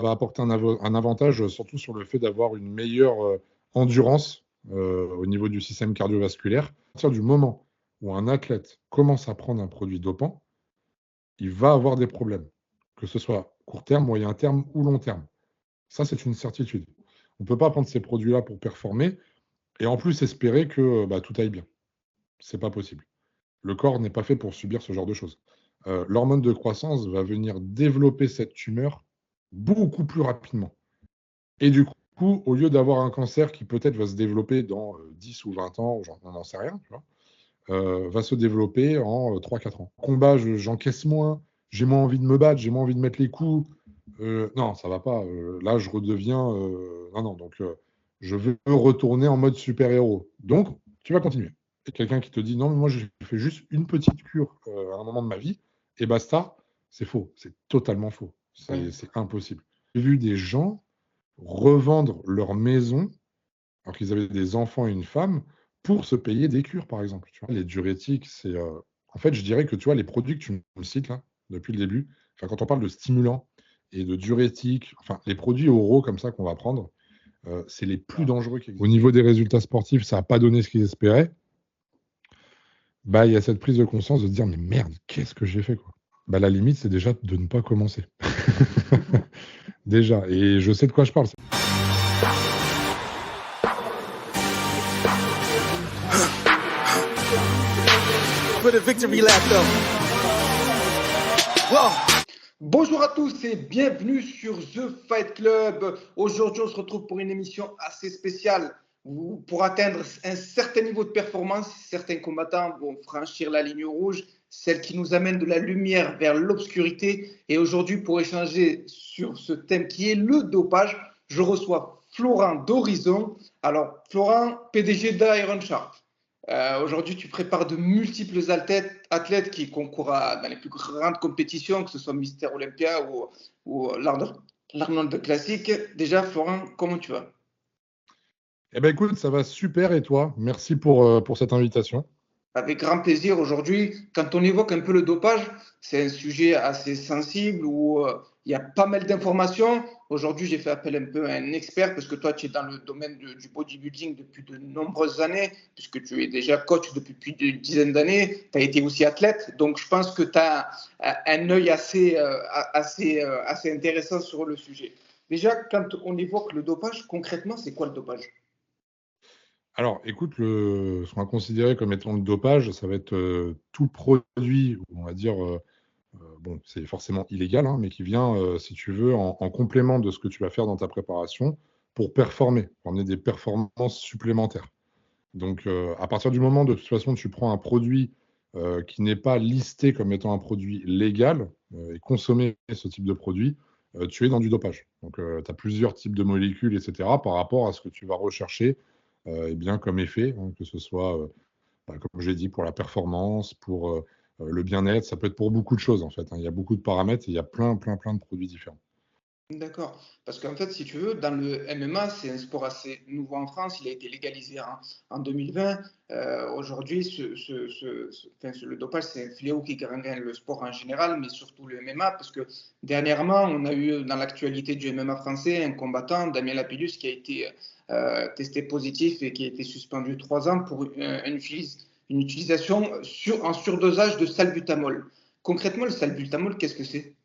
va apporter un avantage, surtout sur le fait d'avoir une meilleure endurance au niveau du système cardiovasculaire. À partir du moment où un athlète commence à prendre un produit dopant, il va avoir des problèmes, que ce soit court terme, moyen terme ou long terme. Ça, c'est une certitude. On ne peut pas prendre ces produits-là pour performer et en plus espérer que tout aille bien. C'est pas possible. Le corps n'est pas fait pour subir ce genre de choses. L'hormone de croissance va venir développer cette tumeur beaucoup plus rapidement. Et du coup, au lieu d'avoir un cancer qui peut-être va se développer dans 10 ou 20 ans, on n'en sait rien, tu vois, va se développer en 3-4 ans. Combat, j'encaisse moins, j'ai moins envie de me battre, j'ai moins envie de mettre les coups. Non, ça va pas. Là, je redeviens. Non. Donc, je veux retourner en mode super-héros. Donc, tu vas continuer. Et quelqu'un qui te dit non, mais moi, j'ai fait juste une petite cure à un moment de ma vie, et basta, c'est faux. C'est totalement faux. C'est impossible. J'ai vu des gens revendre leur maison alors qu'ils avaient des enfants et une femme pour se payer des cures, par exemple. Tu vois, les diurétiques, c'est. En fait, je dirais que tu vois, les produits que tu me cites là, depuis le début, enfin, quand on parle de stimulants et de diurétiques, enfin, les produits oraux comme ça qu'on va prendre, c'est les plus dangereux qui existent. Au niveau des résultats sportifs, ça n'a pas donné ce qu'ils espéraient. Bah, il y a cette prise de conscience de se dire, mais merde, qu'est-ce que j'ai fait, quoi. Bah, la limite, c'est déjà de ne pas commencer. Déjà. Et je sais de quoi je parle. For the victory lap, though. Whoa. Bonjour à tous et bienvenue sur The Fight Club. Aujourd'hui, on se retrouve pour une émission assez spéciale. Pour atteindre un certain niveau de performance, certains combattants vont franchir la ligne rouge, celle qui nous amène de la lumière vers l'obscurité. Et aujourd'hui, pour échanger sur ce thème qui est le dopage, je reçois Florent d'Horizon. Alors, Florent, PDG d'Iron Sharp. Aujourd'hui, tu prépares de multiples athlètes qui concourent dans les plus grandes compétitions, que ce soit Mister Olympia ou l'Arnold Classic. Déjà, Florent, comment tu vas? Eh ben écoute, ça va super et toi? Merci pour cette invitation. Avec grand plaisir. Aujourd'hui, quand on évoque un peu le dopage, c'est un sujet assez sensible où il y a pas mal d'informations. Aujourd'hui, j'ai fait appel un peu à un expert parce que toi, tu es dans le domaine du bodybuilding depuis de nombreuses années, puisque tu es déjà coach depuis plus d'une dizaine d'années. Tu as été aussi athlète. Donc, je pense que tu as un œil assez intéressant sur le sujet. Déjà, quand on évoque le dopage, concrètement, c'est quoi le dopage? Alors, écoute, ce qu'on va considérer comme étant le dopage, ça va être tout produit, on va dire, bon, c'est forcément illégal, hein, mais qui vient, si tu veux, en complément de ce que tu vas faire dans ta préparation pour performer, pour amener des performances supplémentaires. Donc, à partir du moment, de toute façon, tu prends un produit qui n'est pas listé comme étant un produit légal et consommer ce type de produit, tu es dans du dopage. Donc, tu as plusieurs types de molécules, etc., par rapport à ce que tu vas rechercher et bien comme effet, hein, que ce soit, comme j'ai dit, pour la performance, pour le bien-être, ça peut être pour beaucoup de choses en fait, hein. Il y a beaucoup de paramètres et il y a plein de produits différents. D'accord. Parce qu'en fait, si tu veux, dans le MMA, c'est un sport assez nouveau en France. Il a été légalisé en 2020. Aujourd'hui, le dopage, c'est un fléau qui gangrène le sport en général, mais surtout le MMA, parce que dernièrement, on a eu dans l'actualité du MMA français un combattant, Damien Lapillus, qui a été testé positif et qui a été suspendu 3 ans pour une utilisation en surdosage de salbutamol. Concrètement, le salbutamol, qu'est-ce que c'est?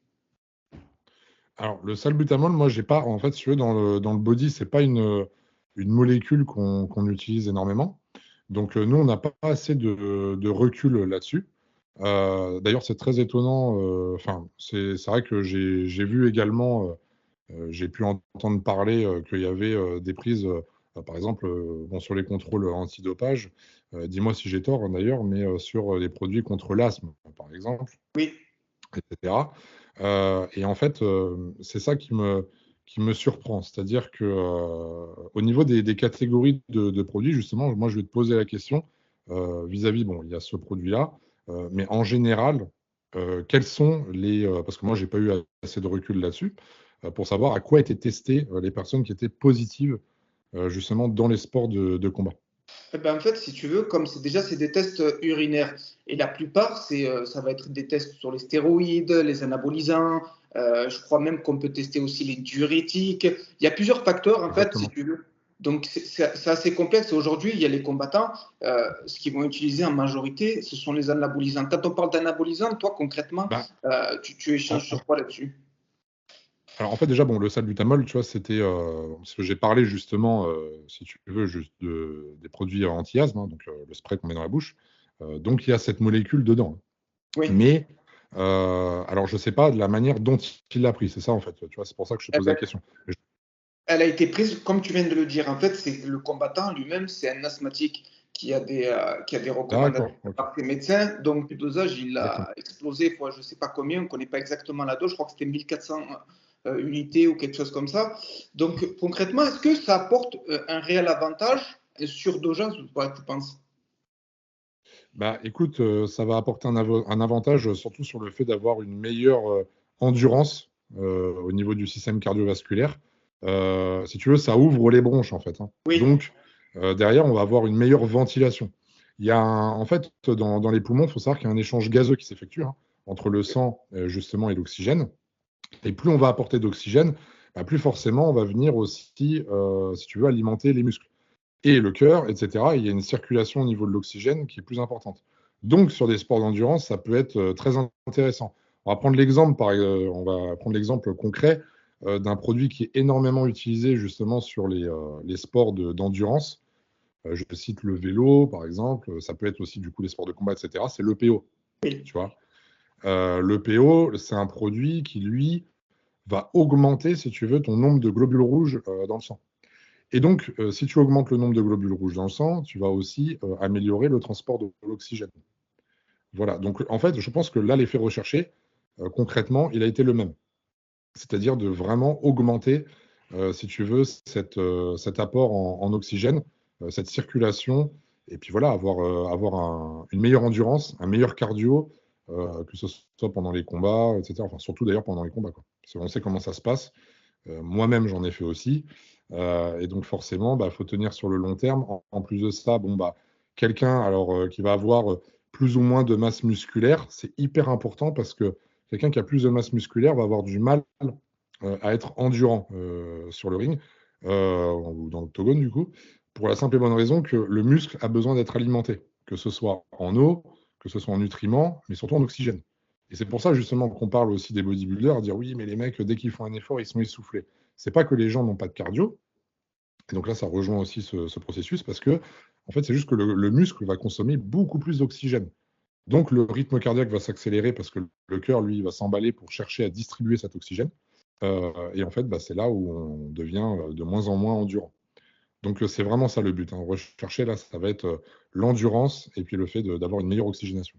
Alors, le salbutamol, moi, j'ai pas, en fait, si tu veux, dans le body, c'est pas une molécule qu'on utilise énormément. Donc, nous, on n'a pas assez de recul là-dessus. D'ailleurs, c'est très étonnant. Enfin, c'est vrai que j'ai vu également, j'ai pu entendre parler qu'il y avait des prises, par exemple, bon, sur les contrôles antidopage, dis-moi si j'ai tort hein, d'ailleurs, mais sur les produits contre l'asthme, par exemple, Oui. etc. Et en fait, c'est ça qui me surprend. C'est-à-dire que au niveau des catégories de produits, justement, moi, je vais te poser la question vis-à-vis, bon, il y a ce produit-là, mais en général, quels sont les... parce que moi, j'ai pas eu assez de recul là-dessus, pour savoir à quoi étaient testées les personnes qui étaient positives, justement, dans les sports de combat. Eh ben, en fait, si tu veux, comme c'est des tests urinaires, et la plupart, ça va être des tests sur les stéroïdes, les anabolisants. Je crois même qu'on peut tester aussi les diurétiques. Il y a plusieurs facteurs, en fait, si Exactement. tu veux. Donc, c'est assez complexe. Et aujourd'hui, il y a les combattants, ce qu'ils vont utiliser en majorité, ce sont les anabolisants. Quand on parle d'anabolisants, toi, concrètement, Bah, tu échanges en, sur quoi là-dessus? Alors en fait déjà bon le salbutamol tu vois c'était parce que j'ai parlé justement si tu veux juste des produits anti-asthme hein, donc le spray qu'on met dans la bouche. Donc il y a cette molécule dedans. Oui. Mais alors je sais pas de la manière dont il l'a pris, c'est ça en fait. Tu vois, c'est pour ça que je te Eh pose la ben, question. elle a été prise, comme tu viens de le dire. En fait, c'est le combattant lui-même, c'est un asthmatique qui a des recommandations D'accord, ok, par ses médecins. Donc, le dosage, il exactement. a explosé fois je ne sais pas combien. On ne connaît pas exactement la dose. Je crois que c'était 1400 unités ou quelque chose comme ça. Donc, concrètement, est-ce que ça apporte un réel avantage, un surdosage ou pas, tu penses? Bah écoute, ça va apporter un avantage surtout sur le fait d'avoir une meilleure endurance au niveau du système cardiovasculaire. Si tu veux, ça ouvre les bronches en fait, hein. Oui, Donc derrière, on va avoir une meilleure ventilation. En fait, dans les poumons, il faut savoir qu'il y a un échange gazeux qui s'effectue hein, entre le sang justement et l'oxygène. Et plus on va apporter d'oxygène, bah, plus forcément on va venir aussi, si tu veux, alimenter les muscles et le cœur, etc. Il y a une circulation au niveau de l'oxygène qui est plus importante. Donc, sur des sports d'endurance, ça peut être très intéressant. On va prendre l'exemple concret d'un produit qui est énormément utilisé justement sur les sports d'endurance. Je cite le vélo, par exemple. Ça peut être aussi du coup les sports de combat, etc. C'est l'EPO, oui. tu vois. L'EPO, c'est un produit qui, lui, va augmenter, si tu veux, ton nombre de globules rouges dans le sang. Et donc, si tu augmentes le nombre de globules rouges dans le sang, tu vas aussi améliorer le transport de l'oxygène. Voilà. Donc, en fait, je pense que là, l'effet recherché, concrètement, il a été le même. C'est-à-dire de vraiment augmenter, si tu veux, cet apport en oxygène, cette circulation, et puis voilà, avoir une meilleure endurance, un meilleur cardio, que ce soit pendant les combats, etc. Enfin, surtout d'ailleurs pendant les combats, quoi. Parce qu'on sait comment ça se passe. Moi-même, j'en ai fait aussi. Et donc, forcément, bah, faut tenir sur le long terme. En plus de ça, bon, bah, quelqu'un qui va avoir plus ou moins de masse musculaire, c'est hyper important parce que quelqu'un qui a plus de masse musculaire va avoir du mal à être endurant sur le ring ou dans l'octogone, du coup, pour la simple et bonne raison que le muscle a besoin d'être alimenté, que ce soit en eau, que ce soit en nutriments, mais surtout en oxygène. Et c'est pour ça justement qu'on parle aussi des bodybuilders, dire oui, mais les mecs, dès qu'ils font un effort, ils sont essoufflés. C'est pas que les gens n'ont pas de cardio. Et donc là, ça rejoint aussi ce processus parce que, en fait, c'est juste que le muscle va consommer beaucoup plus d'oxygène. Donc le rythme cardiaque va s'accélérer parce que le cœur, lui, va s'emballer pour chercher à distribuer cet oxygène. Et en fait, bah, c'est là où on devient de moins en moins endurant. Donc c'est vraiment ça le but, hein. Rechercher, là, ça va être l'endurance et puis le fait d'avoir une meilleure oxygénation.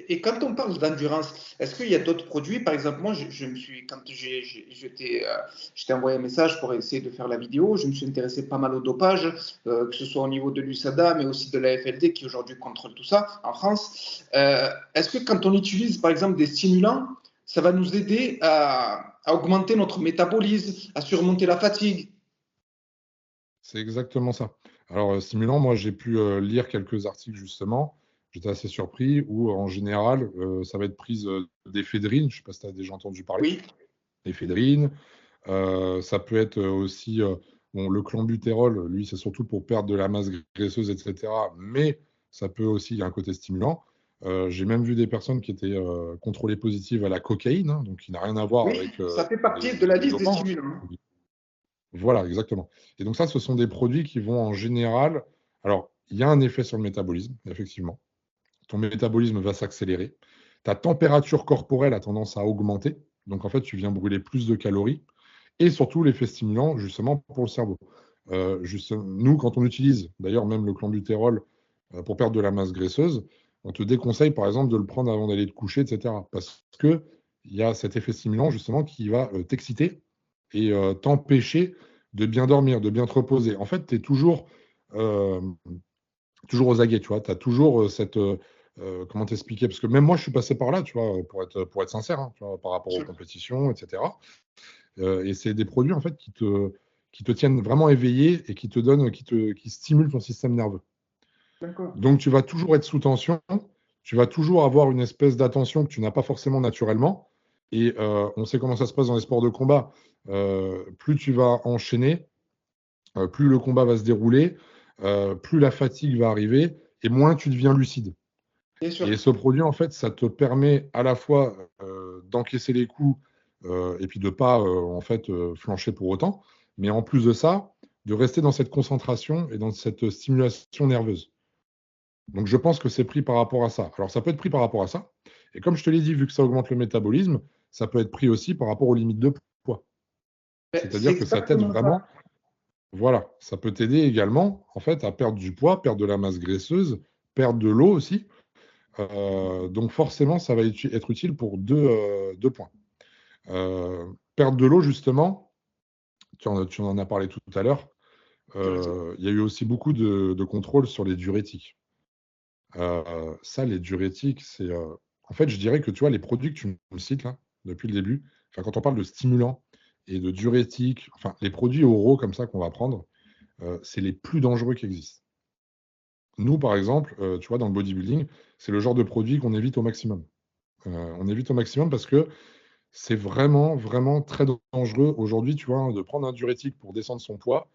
Et quand on parle d'endurance, est-ce qu'il y a d'autres produits? Par exemple, moi, je me suis, quand je t'ai envoyé un message pour essayer de faire la vidéo, je me suis intéressé pas mal au dopage, que ce soit au niveau de l'USADA, mais aussi de la FLD qui aujourd'hui contrôle tout ça en France. Est-ce que quand on utilise, par exemple, des stimulants, ça va nous aider à augmenter notre métabolisme, à surmonter la fatigue? C'est exactement ça. Alors, stimulant, moi, j'ai pu lire quelques articles justement. J'étais assez surpris où, en général, ça va être prise d'éphédrine. Je ne sais pas si tu as déjà entendu parler. Oui, Éphédrine. Ça peut être aussi bon, le clenbuterol. Lui, c'est surtout pour perdre de la masse graisseuse, etc. Mais ça peut aussi, il y a un côté stimulant. J'ai même vu des personnes qui étaient contrôlées positives à la cocaïne, hein, donc qui n'a rien à voir oui, avec ça fait partie de la les liste des dopants, stimulants. hein. Voilà, exactement. Et donc ça, ce sont des produits qui vont en général. Alors, il y a un effet sur le métabolisme, effectivement. Ton métabolisme va s'accélérer. Ta température corporelle a tendance à augmenter. Donc, en fait, tu viens brûler plus de calories. Et surtout, l'effet stimulant, justement, pour le cerveau. Nous, quand on utilise, d'ailleurs, même le clenbuterol pour perdre de la masse graisseuse, on te déconseille, par exemple, de le prendre avant d'aller te coucher, etc. Parce qu'il y a cet effet stimulant, justement, qui va t'exciter et t'empêcher de bien dormir, de bien te reposer. En fait, tu es euh, toujours aux aguets, tu vois. Tu as toujours comment t'expliquer? Parce que même moi, je suis passé par là, tu vois, pour être sincère, hein, tu vois, par rapport aux compétitions, etc. Et c'est des produits, en fait, qui te tiennent vraiment éveillé et qui te donnent, qui stimulent ton système nerveux. D'accord. Donc, tu vas toujours être sous tension, tu vas toujours avoir une espèce d'attention que tu n'as pas forcément naturellement. Et on sait comment ça se passe dans les sports de combat. Plus tu vas enchaîner, plus le combat va se dérouler, plus la fatigue va arriver et moins tu deviens lucide. Bien sûr. Et ce produit, en fait, ça te permet à la fois d'encaisser les coups et puis de ne pas en fait, flancher pour autant, mais en plus de ça, de rester dans cette concentration et dans cette stimulation nerveuse. Donc, je pense que c'est pris par rapport à ça. Alors, ça peut être pris par rapport à ça. Et comme je te l'ai dit, vu que ça augmente le métabolisme, ça peut être pris aussi par rapport aux limites de poids. Ben, c'est C'est-à-dire que ça t'aide exactement vraiment. ça. Voilà, ça peut t'aider également en fait à perdre du poids, perdre de la masse graisseuse, perdre de l'eau aussi. Donc forcément, ça va être utile pour deux points. Perdre de l'eau, justement, tu en as parlé tout à l'heure. Il y a eu aussi beaucoup de contrôles sur les diurétiques. Ça, les diurétiques, c'est. En fait, je dirais que tu vois, les produits que tu me cites là, depuis le début, enfin, quand on parle de stimulants et de diurétiques, enfin, les produits oraux comme ça qu'on va prendre, c'est les plus dangereux qui existent. Nous, par exemple, tu vois, dans le bodybuilding, c'est le genre de produit qu'on évite au maximum. On évite au maximum parce que c'est vraiment, vraiment très dangereux. Aujourd'hui, tu vois, de prendre un diurétique pour descendre son poids,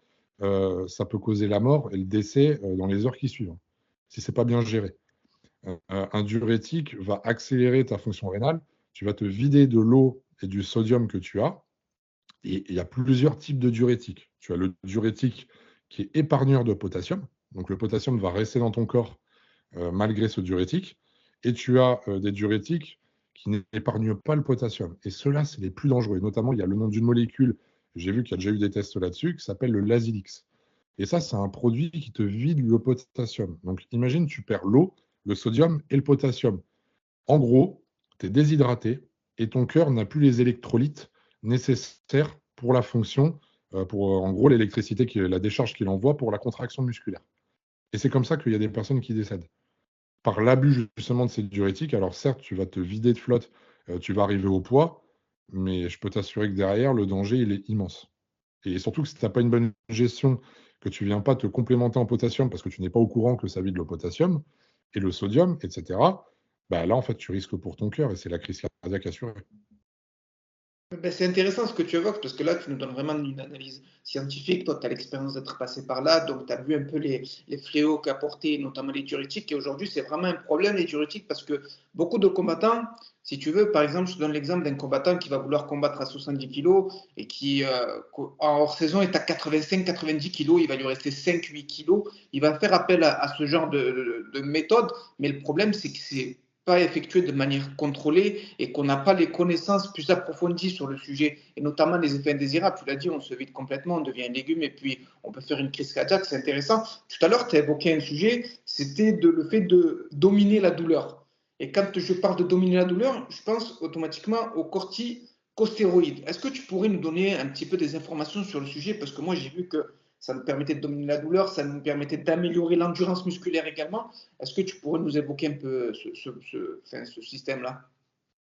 ça peut causer la mort et le décès dans les heures qui suivent, si c'est pas bien géré. Un diurétique va accélérer ta fonction rénale. Tu vas te vider de l'eau et du sodium que tu as. Et il y a plusieurs types de diurétiques. Tu as le diurétique qui est épargneur de potassium. Donc le potassium va rester dans ton corps malgré ce diurétique. Et tu as des diurétiques qui n'épargnent pas le potassium. Et ceux-là, c'est les plus dangereux. Et notamment, il y a le nom d'une molécule, j'ai vu qu'il y a déjà eu des tests là-dessus, qui s'appelle le Lasix. Et ça, c'est un produit qui te vide le potassium. Donc imagine, tu perds l'eau, le sodium et le potassium. En gros, tu es déshydraté et ton cœur n'a plus les électrolytes nécessaires pour la fonction, pour en gros l'électricité, la décharge qu'il envoie pour la contraction musculaire. Et c'est comme ça qu'il y a des personnes qui décèdent. Par l'abus justement de ces diurétiques, alors certes, tu vas te vider de flotte, tu vas arriver au poids, mais je peux t'assurer que derrière, le danger, il est immense. Et surtout que si tu n'as pas une bonne gestion, que tu ne viens pas te complémenter en potassium parce que tu n'es pas au courant que ça vide le potassium et le sodium, etc., bah là, en fait, tu risques pour ton cœur et c'est la crise cardiaque assurée. Ben, c'est intéressant ce que tu évoques parce que là, tu nous donnes vraiment une analyse scientifique. Toi, tu as l'expérience d'être passé par là, donc tu as vu un peu les fléaux qu'apportaient notamment les diurétiques. Et aujourd'hui, c'est vraiment un problème, les diurétiques, parce que beaucoup de combattants, si tu veux, par exemple, je te donne l'exemple d'un combattant qui va vouloir combattre à 70 kilos et qui, en hors saison, est à 85-90 kilos. Il va lui rester 5-8 kilos. Il va faire appel à ce genre de méthode. Mais le problème, c'est que c'est pas effectué de manière contrôlée et qu'on n'a pas les connaissances plus approfondies sur le sujet, et notamment les effets indésirables. Tu l'as dit, on se vide complètement, on devient un légume et puis on peut faire une crise cardiaque, c'est intéressant. Tout à l'heure, tu as évoqué un sujet, c'était le fait de dominer la douleur. Et quand je parle de dominer la douleur, je pense automatiquement aux corticostéroïdes. Est-ce que tu pourrais nous donner un petit peu des informations sur le sujet? Parce que moi, j'ai vu que ça nous permettait de dominer la douleur, ça nous permettait d'améliorer l'endurance musculaire également. Est-ce que tu pourrais nous évoquer un peu ce système-là?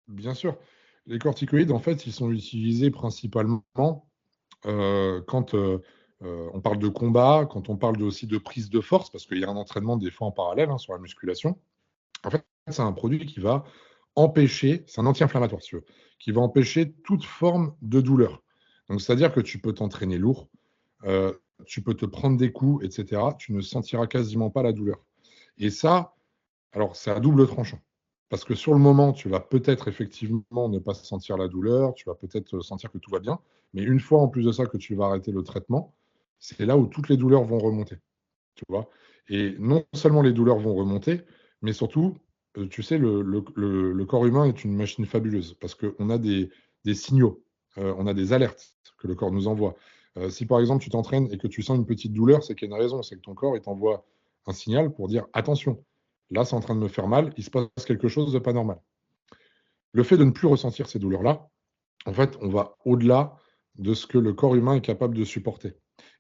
Bien sûr, les corticoïdes, en fait, ils sont utilisés principalement quand on parle de combat, quand on parle aussi de prise de force, parce qu'il y a un entraînement des fois en parallèle sur la musculation. En fait, c'est un produit qui va empêcher, c'est un anti-inflammatoire, si tu veux, qui va empêcher toute forme de douleur. Donc, c'est-à-dire que tu peux t'entraîner lourd, euh, tu peux te prendre des coups, etc. Tu ne sentiras quasiment pas la douleur. Et ça, alors, c'est à double tranchant. Parce que sur le moment, tu vas peut-être effectivement ne pas sentir la douleur, tu vas peut-être sentir que tout va bien, mais une fois en plus de ça que tu vas arrêter le traitement, c'est là où toutes les douleurs vont remonter. Tu vois. Et non seulement les douleurs vont remonter, mais surtout, tu sais, le corps humain est une machine fabuleuse parce qu'on a des signaux, on a des alertes que le corps nous envoie. Si par exemple tu t'entraînes et que tu sens une petite douleur, c'est qu'il y a une raison, c'est que ton corps il t'envoie un signal pour dire attention, là c'est en train de me faire mal, il se passe quelque chose de pas normal. Le fait de ne plus ressentir ces douleurs-là, en fait, on va au-delà de ce que le corps humain est capable de supporter.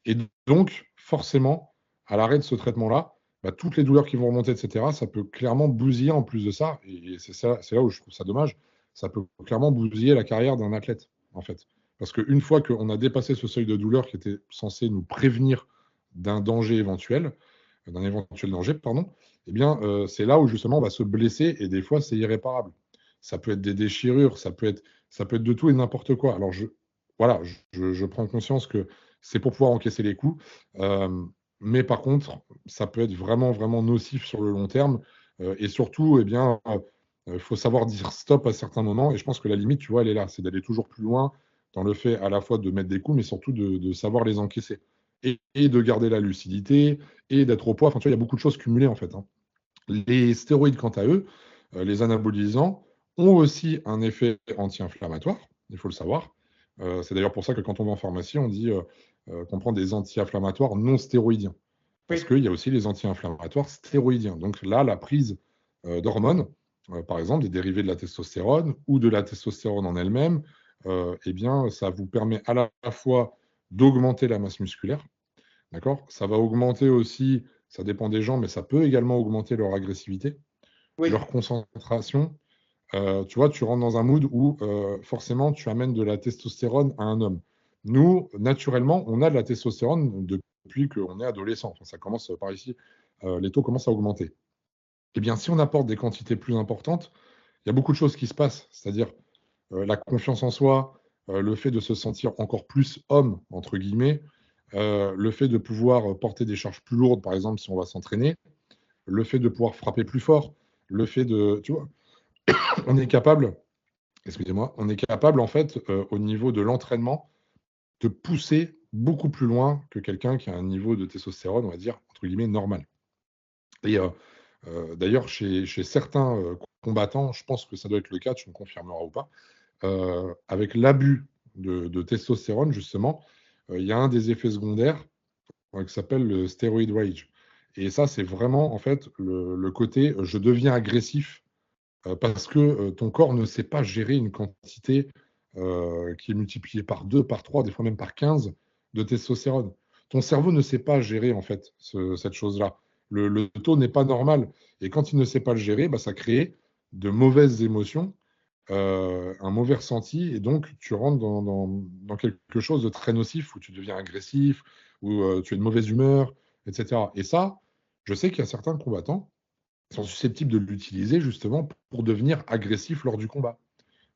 Et donc, forcément, à l'arrêt de ce traitement-là, bah, toutes les douleurs qui vont remonter, etc., ça peut clairement bousiller en plus de ça, et c'est là où je trouve ça dommage, ça peut clairement bousiller la carrière d'un athlète, en fait. Parce qu'une fois qu'on a dépassé ce seuil de douleur qui était censé nous prévenir d'un danger éventuel, d'un éventuel danger, pardon, eh bien, c'est là où justement on va se blesser et des fois c'est irréparable. Ça peut être des déchirures, ça peut être de tout et n'importe quoi. Alors voilà, je prends conscience que c'est pour pouvoir encaisser les coups, mais par contre, ça peut être vraiment, vraiment nocif sur le long terme, et surtout, eh bien, faut savoir dire stop à certains moments et je pense que la limite, tu vois, elle est là, c'est d'aller toujours plus loin dans le fait à la fois de mettre des coups, mais surtout de savoir les encaisser et de garder la lucidité et d'être au poids. Enfin, tu vois, il y a beaucoup de choses cumulées en fait, hein. Les stéroïdes, quant à eux, les anabolisants, ont aussi un effet anti-inflammatoire, il faut le savoir. C'est d'ailleurs pour ça que quand on va en pharmacie, on dit qu'on prend des anti-inflammatoires non stéroïdiens. Parce Oui, qu'il y a aussi les anti-inflammatoires stéroïdiens. Donc là, la prise d'hormones, par exemple des dérivés de la testostérone ou de la testostérone en elle-même, eh bien, ça vous permet à la fois d'augmenter la masse musculaire, d'accord? Ça va augmenter aussi, ça dépend des gens, mais ça peut également augmenter leur agressivité, oui, leur concentration. Tu vois, tu rentres dans un mood où forcément tu amènes de la testostérone à un homme. Nous, naturellement, on a de la testostérone depuis qu'on est adolescent. Enfin, ça commence par ici, les taux commencent à augmenter. Eh bien, si on apporte des quantités plus importantes, il y a beaucoup de choses qui se passent, c'est-à-dire la confiance en soi, le fait de se sentir encore plus homme, entre guillemets, le fait de pouvoir porter des charges plus lourdes, par exemple, si on va s'entraîner, le fait de pouvoir frapper plus fort, le fait de, tu vois, on est capable, excusez-moi, on est capable, en fait, au niveau de l'entraînement, de pousser beaucoup plus loin que quelqu'un qui a un niveau de testostérone, on va dire, entre guillemets, normal. Et d'ailleurs, chez certains combattants, je pense que ça doit être le cas, tu me confirmeras ou pas, avec l'abus de testostérone, justement, il y a un des effets secondaires qui s'appelle le steroid rage. Et ça, c'est vraiment, en fait, le côté je deviens agressif parce que ton corps ne sait pas gérer une quantité qui est multipliée par 2, par 3, des fois même par 15 de testostérone. Ton cerveau ne sait pas gérer, en fait, cette chose-là. Le taux n'est pas normal. Et quand il ne sait pas le gérer, bah, ça crée de mauvaises émotions, un mauvais ressenti, et donc tu rentres dans quelque chose de très nocif où tu deviens agressif, où tu es de mauvaise humeur, etc. Et ça, je sais qu'il y a certains combattants qui sont susceptibles de l'utiliser justement pour devenir agressifs lors du combat,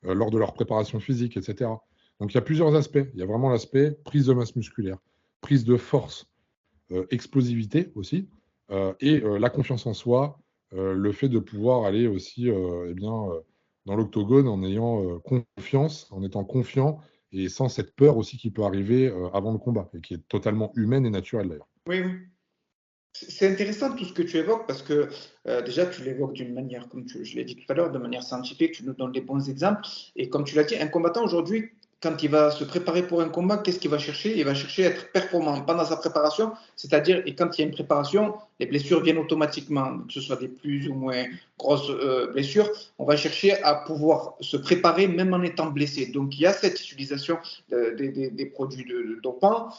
lors de leur préparation physique, etc. Donc il y a plusieurs aspects. Il y a vraiment l'aspect prise de masse musculaire, prise de force, explosivité aussi, et la confiance en soi, le fait de pouvoir aller aussi eh bien, dans l'octogone en ayant confiance, en étant confiant et sans cette peur aussi qui peut arriver avant le combat et qui est totalement humaine et naturelle d'ailleurs. oui, oui. C'est intéressant tout ce que tu évoques parce que déjà tu l'évoques d'une manière, comme je l'ai dit tout à l'heure, de manière scientifique, tu nous donnes des bons exemples. Et comme tu l'as dit, un combattant aujourd'hui, quand il va se préparer pour un combat, qu'est-ce qu'il va chercher? Il va chercher à être performant pendant sa préparation, c'est-à-dire, et quand il y a une préparation, les blessures viennent automatiquement, que ce soit des plus ou moins grosses blessures, on va chercher à pouvoir se préparer même en étant blessé. Donc il y a cette utilisation des produits dopants.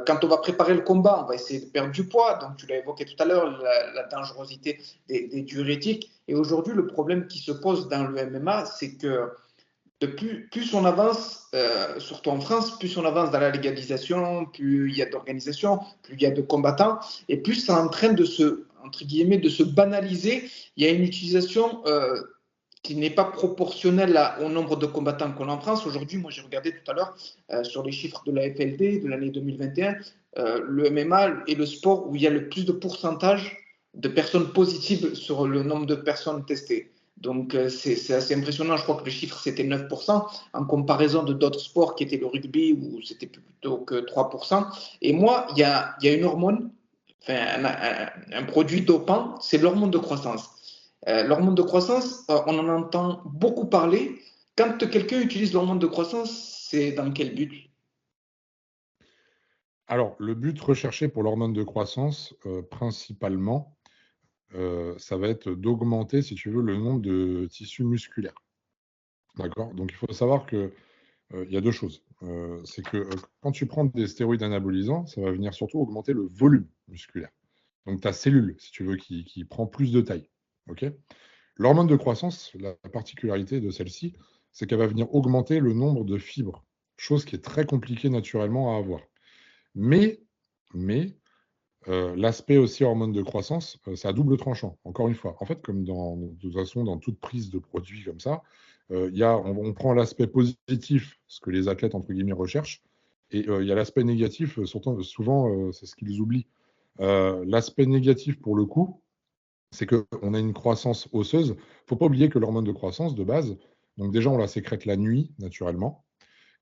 Quand on va préparer le combat, on va essayer de perdre du poids. Donc, tu l'as évoqué tout à l'heure, la dangerosité des diurétiques. Et aujourd'hui, le problème qui se pose dans le MMA, c'est que plus on avance, surtout en France, plus on avance dans la légalisation, plus il y a d'organisations, plus il y a de combattants, et plus ça est en train de se, entre guillemets, de se banaliser. Il y a une utilisation qui n'est pas proportionnelle au nombre de combattants qu'on a en France. Aujourd'hui, moi j'ai regardé tout à l'heure sur les chiffres de la FLD de l'année 2021, le MMA est le sport où il y a le plus de pourcentage de personnes positives sur le nombre de personnes testées. Donc c'est assez impressionnant, je crois que le chiffre c'était 9% en comparaison de d'autres sports qui étaient le rugby où c'était plutôt que 3%. Et moi, il y a une hormone, enfin, un produit dopant, c'est l'hormone de croissance. L'hormone de croissance, on en entend beaucoup parler. Quand quelqu'un utilise l'hormone de croissance, c'est dans quel but? Alors, le but recherché pour l'hormone de croissance, principalement, ça va être d'augmenter, si tu veux, le nombre de tissus musculaires. D'accord? Donc, il faut savoir que il y a deux choses. C'est que quand tu prends des stéroïdes anabolisants, ça va venir surtout augmenter le volume musculaire. Donc, ta cellule, si tu veux, qui prend plus de taille. OK? L'hormone de croissance, la particularité de celle-ci, c'est qu'elle va venir augmenter le nombre de fibres, chose qui est très compliquée naturellement à avoir. Mais, mais L'aspect aussi hormone de croissance, c'est à double tranchant, encore une fois. En fait, comme de toute façon, dans toute prise de produit comme ça, on prend l'aspect positif, ce que les athlètes, entre guillemets, recherchent, et il y a l'aspect négatif, souvent, c'est ce qu'ils oublient. L'aspect négatif, pour le coup, c'est qu'on a une croissance osseuse. Il ne faut pas oublier que l'hormone de croissance, de base, donc déjà, on la sécrète la nuit, naturellement,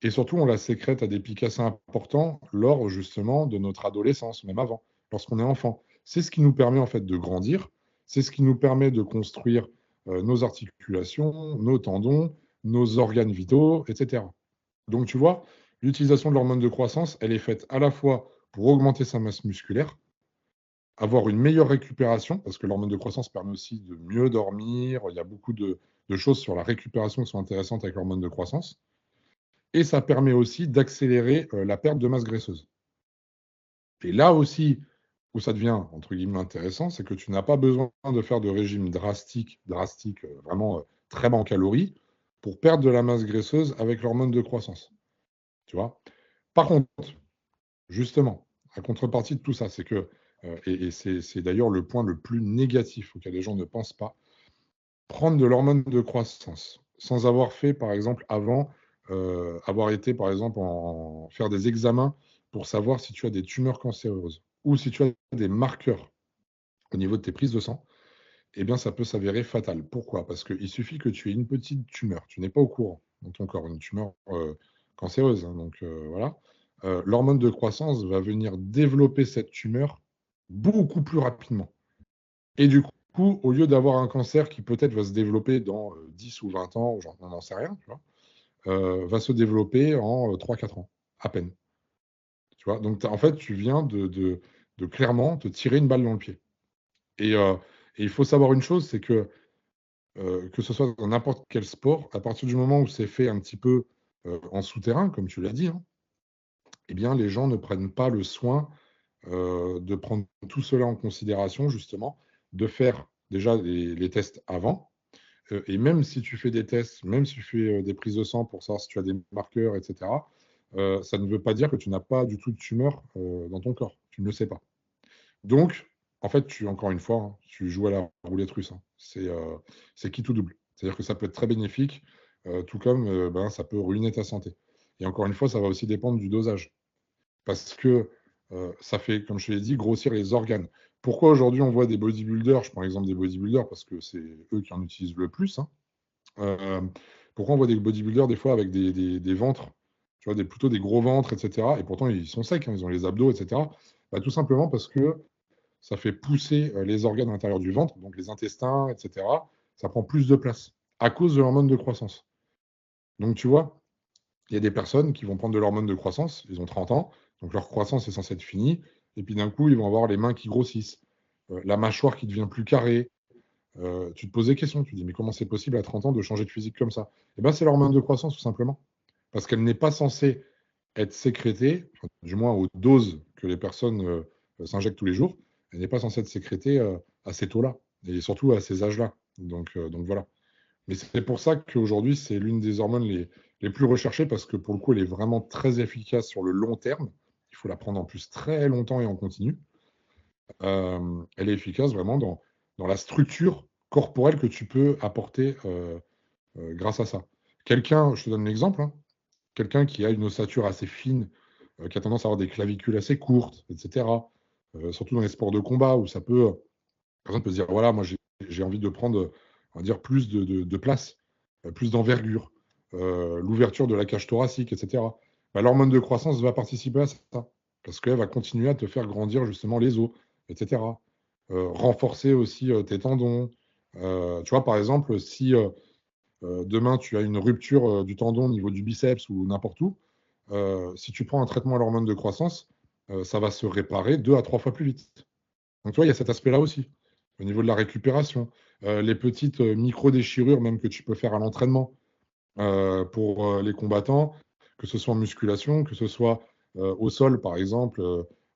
et surtout, on la sécrète à des pics assez importants lors, justement, de notre adolescence, même avant, lorsqu'on est enfant. C'est ce qui nous permet, en fait, de grandir. C'est ce qui nous permet de construire nos articulations, nos tendons, nos organes vitaux, etc. Donc, tu vois, l'utilisation de l'hormone de croissance, elle est faite à la fois pour augmenter sa masse musculaire, avoir une meilleure récupération, parce que l'hormone de croissance permet aussi de mieux dormir. Il y a beaucoup de choses sur la récupération qui sont intéressantes avec l'hormone de croissance. Et ça permet aussi d'accélérer la perte de masse graisseuse. Et là aussi, où ça devient, entre guillemets, intéressant, c'est que tu n'as pas besoin de faire de régime drastique, vraiment très bas en calories, pour perdre de la masse graisseuse avec l'hormone de croissance. Tu vois. Par contre, justement, la contrepartie de tout ça, c'est que, et c'est d'ailleurs le point le plus négatif auquel les gens ne pensent pas, prendre de l'hormone de croissance sans avoir fait, par exemple, avant, avoir été, par exemple, faire des examens pour savoir si tu as des tumeurs cancéreuses ou si tu as des marqueurs au niveau de tes prises de sang, eh bien, ça peut s'avérer fatal. Pourquoi? Parce qu'il suffit que tu aies une petite tumeur, tu n'es pas au courant dans ton corps, une tumeur cancéreuse, hein, donc voilà. L'hormone de croissance va venir développer cette tumeur beaucoup plus rapidement. Et du coup, au lieu d'avoir un cancer qui peut-être va se développer dans 10 ou 20 ans, on n'en sait rien, tu vois, va se développer en 3-4 ans, à peine. Tu vois. Donc, en fait, tu viens de clairement te tirer une balle dans le pied. Et il faut savoir une chose, c'est que ce soit dans n'importe quel sport, à partir du moment où c'est fait un petit peu en souterrain, comme tu l'as dit, hein, eh bien, les gens ne prennent pas le soin de prendre tout cela en considération, justement, de faire déjà les tests avant. Et même si tu fais des tests, même si tu fais des prises de sang pour savoir si tu as des marqueurs, etc., ça ne veut pas dire que tu n'as pas du tout de tumeur dans ton corps. Tu ne le sais pas. Donc, en fait, encore une fois, hein, tu joues à la roulette russe, hein. C'est qui tout double. C'est-à-dire que ça peut être très bénéfique, tout comme ça peut ruiner ta santé. Et encore une fois, ça va aussi dépendre du dosage. Parce que ça fait, comme je te l'ai dit, grossir les organes. Pourquoi aujourd'hui on voit des bodybuilders, je prends l'exemple des bodybuilders parce que c'est eux qui en utilisent le plus, hein. Euh, Pourquoi on voit des bodybuilders des fois avec des ventres, tu vois, plutôt des gros ventres, etc. Et pourtant ils sont secs, hein, ils ont les abdos, etc. Bah, tout simplement parce que ça fait pousser les organes à l'intérieur du ventre, donc les intestins, etc. Ça prend plus de place à cause de l'hormone de croissance. Donc tu vois, il y a des personnes qui vont prendre de l'hormone de croissance, ils ont 30 ans, donc leur croissance est censée être finie, et puis d'un coup, ils vont avoir les mains qui grossissent, la mâchoire qui devient plus carrée. Tu te poses des questions, tu te dis, mais comment c'est possible à 30 ans de changer de physique comme ça? Eh bien, c'est l'hormone de croissance, tout simplement. Parce qu'elle n'est pas censée être sécrétée, enfin, du moins aux doses que les personnes s'injectent tous les jours, elle n'est pas censée être sécrétée à ces taux-là, et surtout à ces âges-là. Donc voilà. Mais c'est pour ça qu'aujourd'hui, c'est l'une des hormones les plus recherchées parce que pour le coup, elle est vraiment très efficace sur le long terme. Il faut la prendre en plus très longtemps et en continu. Elle est efficace vraiment dans la structure corporelle que tu peux apporter grâce à ça. Quelqu'un, je te donne l'exemple, hein, quelqu'un qui a une ossature assez fine, qui a tendance à avoir des clavicules assez courtes, etc. Surtout dans les sports de combat où ça peut, par exemple, peut se dire, voilà, moi j'ai envie de prendre, on va dire, plus de place, plus d'envergure, l'ouverture de la cage thoracique, etc. Bah, l'hormone de croissance va participer à ça, parce qu'elle va continuer à te faire grandir justement les os, etc. Renforcer aussi tes tendons. Tu vois, par exemple, si demain tu as une rupture du tendon au niveau du biceps ou n'importe où, si tu prends un traitement à l'hormone de croissance, ça va se réparer 2 à 3 fois plus vite. Donc, tu vois, il y a cet aspect-là aussi, au niveau de la récupération. Les petites micro-déchirures, même que tu peux faire à l'entraînement pour les combattants, que ce soit en musculation, que ce soit au sol, par exemple,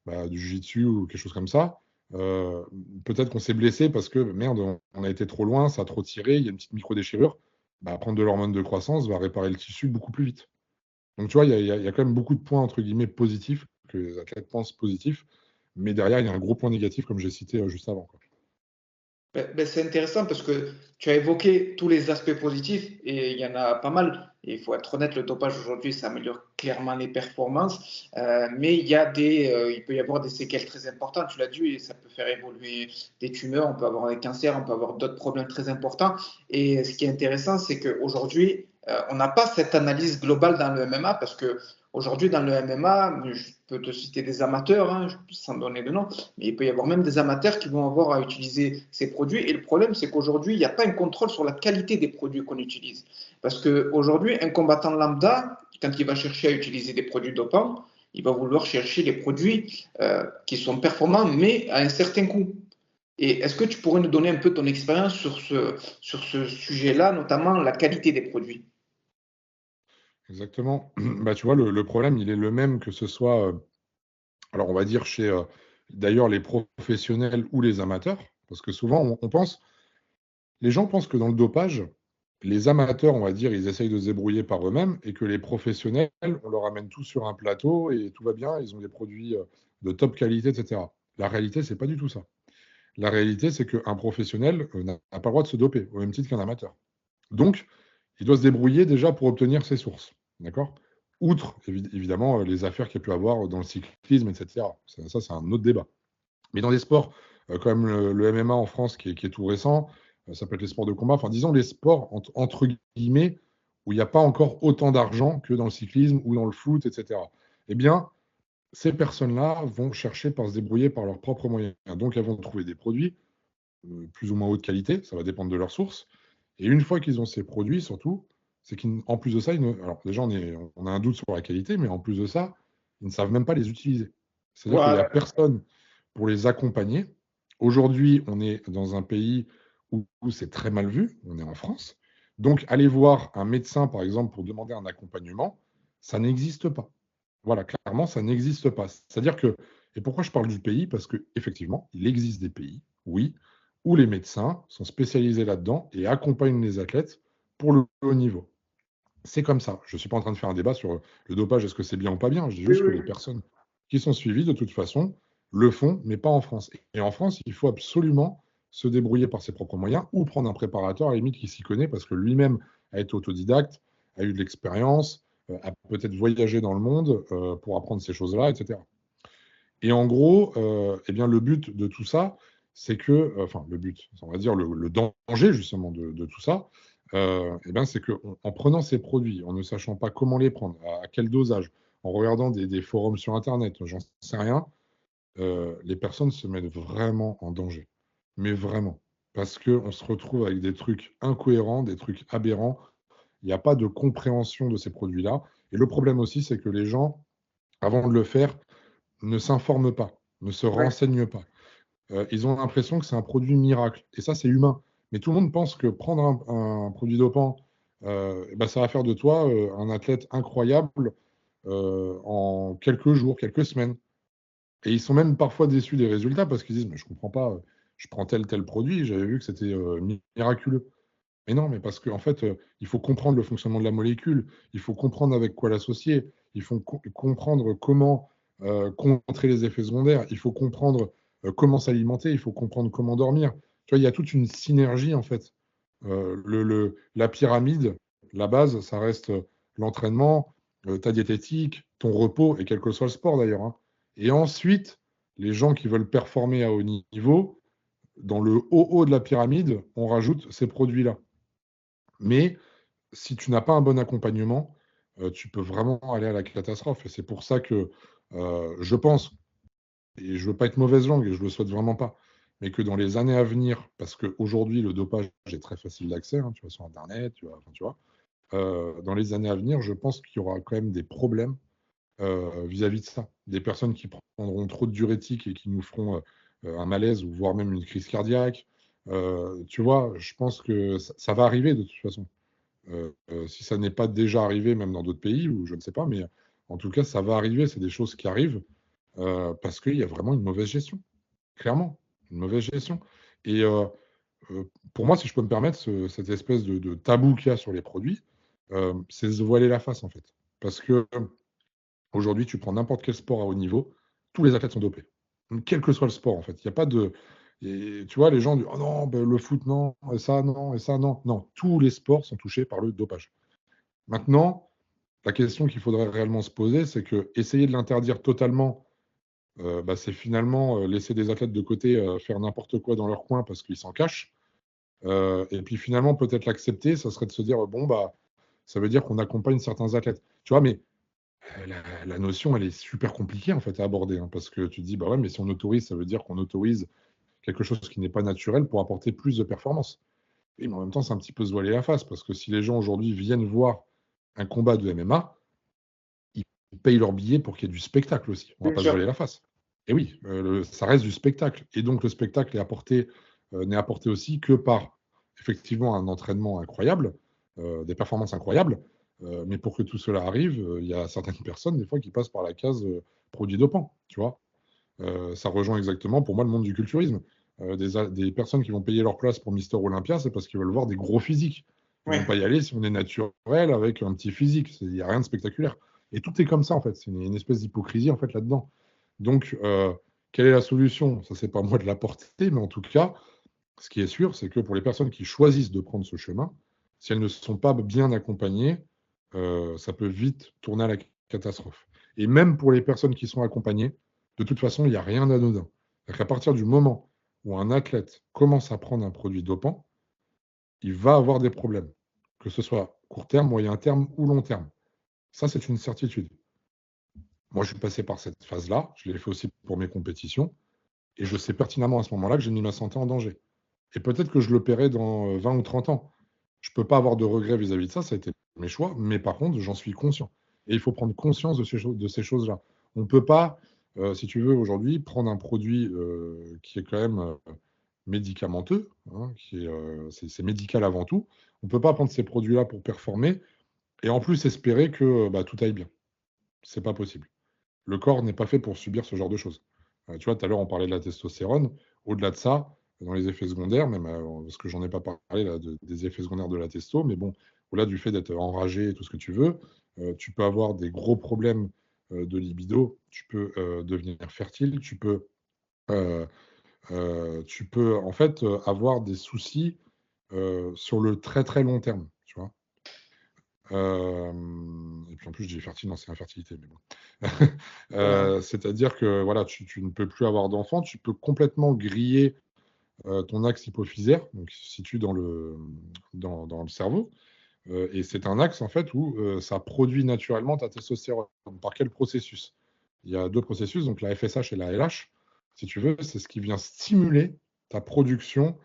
du jiu-jitsu ou quelque chose comme ça. Euh, Peut-être qu'on s'est blessé parce que, merde, on a été trop loin, ça a trop tiré, il y a une petite micro-déchirure. Bah, prendre de l'hormone de croissance va réparer le tissu beaucoup plus vite. Donc, tu vois, il y a quand même beaucoup de points, entre guillemets, positifs, que les athlètes pensent positifs, Mais derrière, il y a un gros point négatif, comme j'ai cité juste avant, quoi. C'est intéressant parce que tu as évoqué tous les aspects positifs et il y en a pas mal. Et il faut être honnête, le dopage aujourd'hui, ça améliore clairement les performances, mais il peut y avoir des séquelles très importantes, tu l'as dit, et ça peut faire évoluer des tumeurs, on peut avoir des cancers, on peut avoir d'autres problèmes très importants. Et ce qui est intéressant, c'est qu'aujourd'hui, on n'a pas cette analyse globale dans le MMA parce que aujourd'hui, dans le MMA, je peux te citer des amateurs, hein, sans donner de nom, mais il peut y avoir même des amateurs qui vont avoir à utiliser ces produits. Et le problème, c'est qu'aujourd'hui, il n'y a pas un contrôle sur la qualité des produits qu'on utilise. Parce qu'aujourd'hui, un combattant lambda, quand il va chercher à utiliser des produits dopants, il va vouloir chercher les produits qui sont performants, mais à un certain coût. Et est-ce que tu pourrais nous donner un peu ton expérience sur ce sujet-là, notamment la qualité des produits? Exactement. Bah, tu vois, le problème, il est le même que ce soit, alors on va dire chez, d'ailleurs les professionnels ou les amateurs, parce que souvent les gens pensent que dans le dopage, les amateurs, on va dire, ils essayent de se débrouiller par eux-mêmes et que les professionnels, on leur amène tout sur un plateau et tout va bien, ils ont des produits, de top qualité et cetera. La réalité, c'est pas du tout ça. La réalité, c'est qu'un professionnel, n'a pas le droit de se doper, au même titre qu'un amateur. Donc, il doit se débrouiller déjà pour obtenir ses sources, d'accord? Outre évidemment, les affaires qu'il y a pu avoir dans le cyclisme et cetera. Ça, c'est un autre débat. Mais dans des sports, comme le MMA en France qui est tout récent, ça peut être les sports de combat, enfin disons les sports entre guillemets, où il n'y a pas encore autant d'argent que dans le cyclisme ou dans le foot et cetera. Eh bien, ces personnes-là vont chercher par se débrouiller par leurs propres moyens. Donc elles vont trouver des produits, plus ou moins haute qualité, ça va dépendre de leurs sources. Et une fois qu'ils ont ces produits, surtout, c'est qu'en plus de ça, alors déjà, on a un doute sur la qualité, mais en plus de ça, ils ne savent même pas les utiliser. C'est-à-dire qu'il n'y a Voilà. personne pour les accompagner. Aujourd'hui, on est dans un pays où c'est très mal vu, on est en France. Donc, aller voir un médecin, par exemple, pour demander un accompagnement, ça n'existe pas. Voilà, clairement, ça n'existe pas. C'est-à-dire que, et pourquoi je parle du pays? Parce qu'effectivement, il existe des pays, oui, où les médecins sont spécialisés là-dedans et accompagnent les athlètes pour le haut niveau. C'est comme ça. Je ne suis pas en train de faire un débat sur le dopage, est-ce que c'est bien ou pas bien. Je dis Oui, juste que oui. les personnes qui sont suivies, de toute façon, le font, mais pas en France. Et en France, il faut absolument se débrouiller par ses propres moyens ou prendre un préparateur à la limite qui s'y connaît parce que lui-même a été autodidacte, a eu de l'expérience, a peut-être voyagé dans le monde pour apprendre ces choses-là, etc. Et en gros, eh bien, le but de tout ça, c'est que, enfin, le but, on va dire le danger justement de tout ça, eh bien, c'est qu'en prenant ces produits, en ne sachant pas comment les prendre, à quel dosage, en regardant des forums sur Internet, j'en sais rien, les personnes se mettent vraiment en danger. Mais vraiment. Parce qu'on se retrouve avec des trucs incohérents, des trucs aberrants. Il n'y a pas de compréhension de ces produits-là. Et le problème aussi, c'est que les gens, avant de le faire, ne s'informent pas, ne se Ouais. renseignent pas. Ils ont l'impression que c'est un produit miracle. Et ça, c'est humain. Mais tout le monde pense que prendre un produit dopant, bah, ça va faire de toi un athlète incroyable en quelques jours, quelques semaines. Et ils sont même parfois déçus des résultats parce qu'ils disent, mais je comprends pas, je prends tel produit, j'avais vu que c'était miraculeux. Mais non, mais parce qu'en fait, il faut comprendre le fonctionnement de la molécule, il faut comprendre avec quoi l'associer, il faut comprendre comment contrer les effets secondaires, il faut comprendre comment s'alimenter, il faut comprendre comment dormir. Tu vois, il y a toute une synergie en fait. La pyramide, la base, ça reste l'entraînement, ta diététique, ton repos, et quel que soit le sport d'ailleurs, hein. Et ensuite, les gens qui veulent performer à haut niveau, dans le haut de la pyramide, on rajoute ces produits-là. Mais si tu n'as pas un bon accompagnement, tu peux vraiment aller à la catastrophe. Et c'est pour ça que je pense, et je veux pas être mauvaise langue, et je le souhaite vraiment pas, mais que dans les années à venir, parce qu'aujourd'hui, le dopage est très facile d'accès, hein, tu vois, sur Internet, enfin, tu vois, dans les années à venir, je pense qu'il y aura quand même des problèmes vis-à-vis de ça. Des personnes qui prendront trop de diurétiques et qui nous feront un malaise ou voire même une crise cardiaque. Tu vois, je pense que ça va arriver de toute façon. Si ça n'est pas déjà arrivé, même dans d'autres pays, ou je ne sais pas, mais en tout cas, ça va arriver. C'est des choses qui arrivent parce qu'il y a vraiment une mauvaise gestion. Clairement, une mauvaise gestion. Et pour moi, si je peux me permettre, cette espèce de tabou qu'il y a sur les produits, c'est se voiler la face, en fait. Parce que aujourd'hui, tu prends n'importe quel sport à haut niveau, tous les athlètes sont dopés. quel que soit le sport, en fait. Il n'y a pas de. Et, tu vois, les gens disent oh non, ben, le foot, non, et ça, non, et ça, non. Non, tous les sports sont touchés par le dopage. Maintenant, la question qu'il faudrait réellement se poser, c'est que essayer de l'interdire totalement, bah, c'est finalement laisser des athlètes de côté faire n'importe quoi dans leur coin parce qu'ils s'en cachent. Et puis finalement, peut-être l'accepter, ça serait de se dire bon, bah, ça veut dire qu'on accompagne certains athlètes. Tu vois, mais la notion, elle est super compliquée en fait à aborder, hein, parce que tu te dis, bah ouais, mais si on autorise, ça veut dire qu'on autorise quelque chose qui n'est pas naturel pour apporter plus de performance. Et mais en même temps, c'est un petit peu se voiler la face, parce que si les gens aujourd'hui viennent voir un combat de MMA, ils payent leur billet pour qu'il y ait du spectacle aussi. On ne va Bien pas se voiler sûr. la face. Et oui, ça reste du spectacle. Et donc le spectacle n'est apporté aussi que par effectivement un entraînement incroyable, des performances incroyables. Mais pour que tout cela arrive, il y a certaines personnes, des fois, qui passent par la case produit dopant. Tu vois. Ça rejoint exactement pour moi le monde du culturisme. Des personnes qui vont payer leur place pour Mister Olympia, c'est parce qu'ils veulent voir des gros physiques. Ils ne vont Ouais. pas y aller si on est naturel avec un petit physique. Il n'y a rien de spectaculaire. Et tout est comme ça, en fait. C'est une espèce d'hypocrisie, en fait, là-dedans. Donc, quelle est la solution? Ça, c'est pas moi de l'apporter, mais en tout cas, ce qui est sûr, c'est que pour les personnes qui choisissent de prendre ce chemin, si elles ne sont pas bien accompagnées, ça peut vite tourner à la catastrophe. Et même pour les personnes qui sont accompagnées, de toute façon, il n'y a rien d'anodin. À partir du moment où un athlète commence à prendre un produit dopant, il va avoir des problèmes, que ce soit court terme, moyen terme ou long terme. Ça, c'est une certitude. Moi, je suis passé par cette phase-là, je l'ai fait aussi pour mes compétitions, et je sais pertinemment à ce moment-là que j'ai mis ma santé en danger. Et peut-être que je le paierai dans 20 ou 30 ans. Je ne peux pas avoir de regrets vis-à-vis de ça, ça a été mes choix, mais par contre, j'en suis conscient. Et il faut prendre conscience de ces choses-là. On ne peut pas, si tu veux, aujourd'hui, prendre un produit qui est quand même médicamenteux, hein, c'est médical avant tout. On ne peut pas prendre ces produits-là pour performer et en plus espérer que bah, tout aille bien. C'est pas possible. Le corps n'est pas fait pour subir ce genre de choses. Tu vois, tout à l'heure, on parlait de la testostérone. Au-delà de ça, dans les effets secondaires, même parce que j'en ai pas parlé là, des effets secondaires de la testo, mais bon, au-delà du fait d'être enragé et tout ce que tu veux, tu peux avoir des gros problèmes de libido, tu peux devenir fertile, euh, tu peux en fait avoir des soucis sur le très très long terme, tu vois. Et puis en plus, je dis fertile, non, c'est infertilité, mais bon. Voilà. C'est-à-dire que voilà, tu ne peux plus avoir d'enfant, tu peux complètement griller ton axe hypophysaire, donc qui se situe dans le cerveau. Et c'est un axe en fait où ça produit naturellement ta testostérone. Par quel processus? Il y a deux processus, donc la FSH et la LH. Si tu veux, c'est ce qui vient stimuler ta production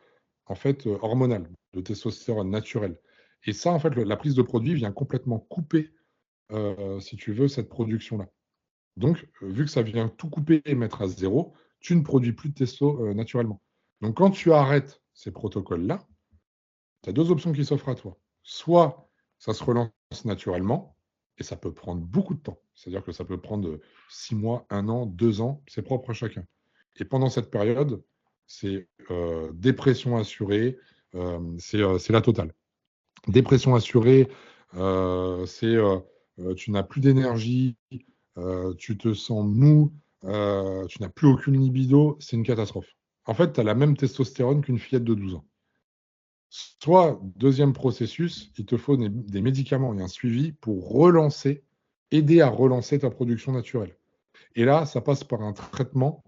en fait hormonale de testostérone naturelle. Et ça, en fait, la prise de produit vient complètement couper, si tu veux, cette production-là. Donc, vu que ça vient tout couper et mettre à zéro, tu ne produis plus de testo naturellement. Donc, quand tu arrêtes ces protocoles-là, tu as deux options qui s'offrent à toi. Soit ça se relance naturellement, et ça peut prendre beaucoup de temps. C'est-à-dire que ça peut prendre 6 mois, 1 an, 2 ans, c'est propre à chacun. Et pendant cette période, c'est dépression assurée, c'est la totale. Dépression assurée, tu n'as plus d'énergie, tu te sens mou, tu n'as plus aucune libido, c'est une catastrophe. En fait, tu as la même testostérone qu'une fillette de 12 ans. Soit, deuxième processus, il te faut des médicaments et un suivi pour aider à relancer ta production naturelle. Et là, ça passe par un traitement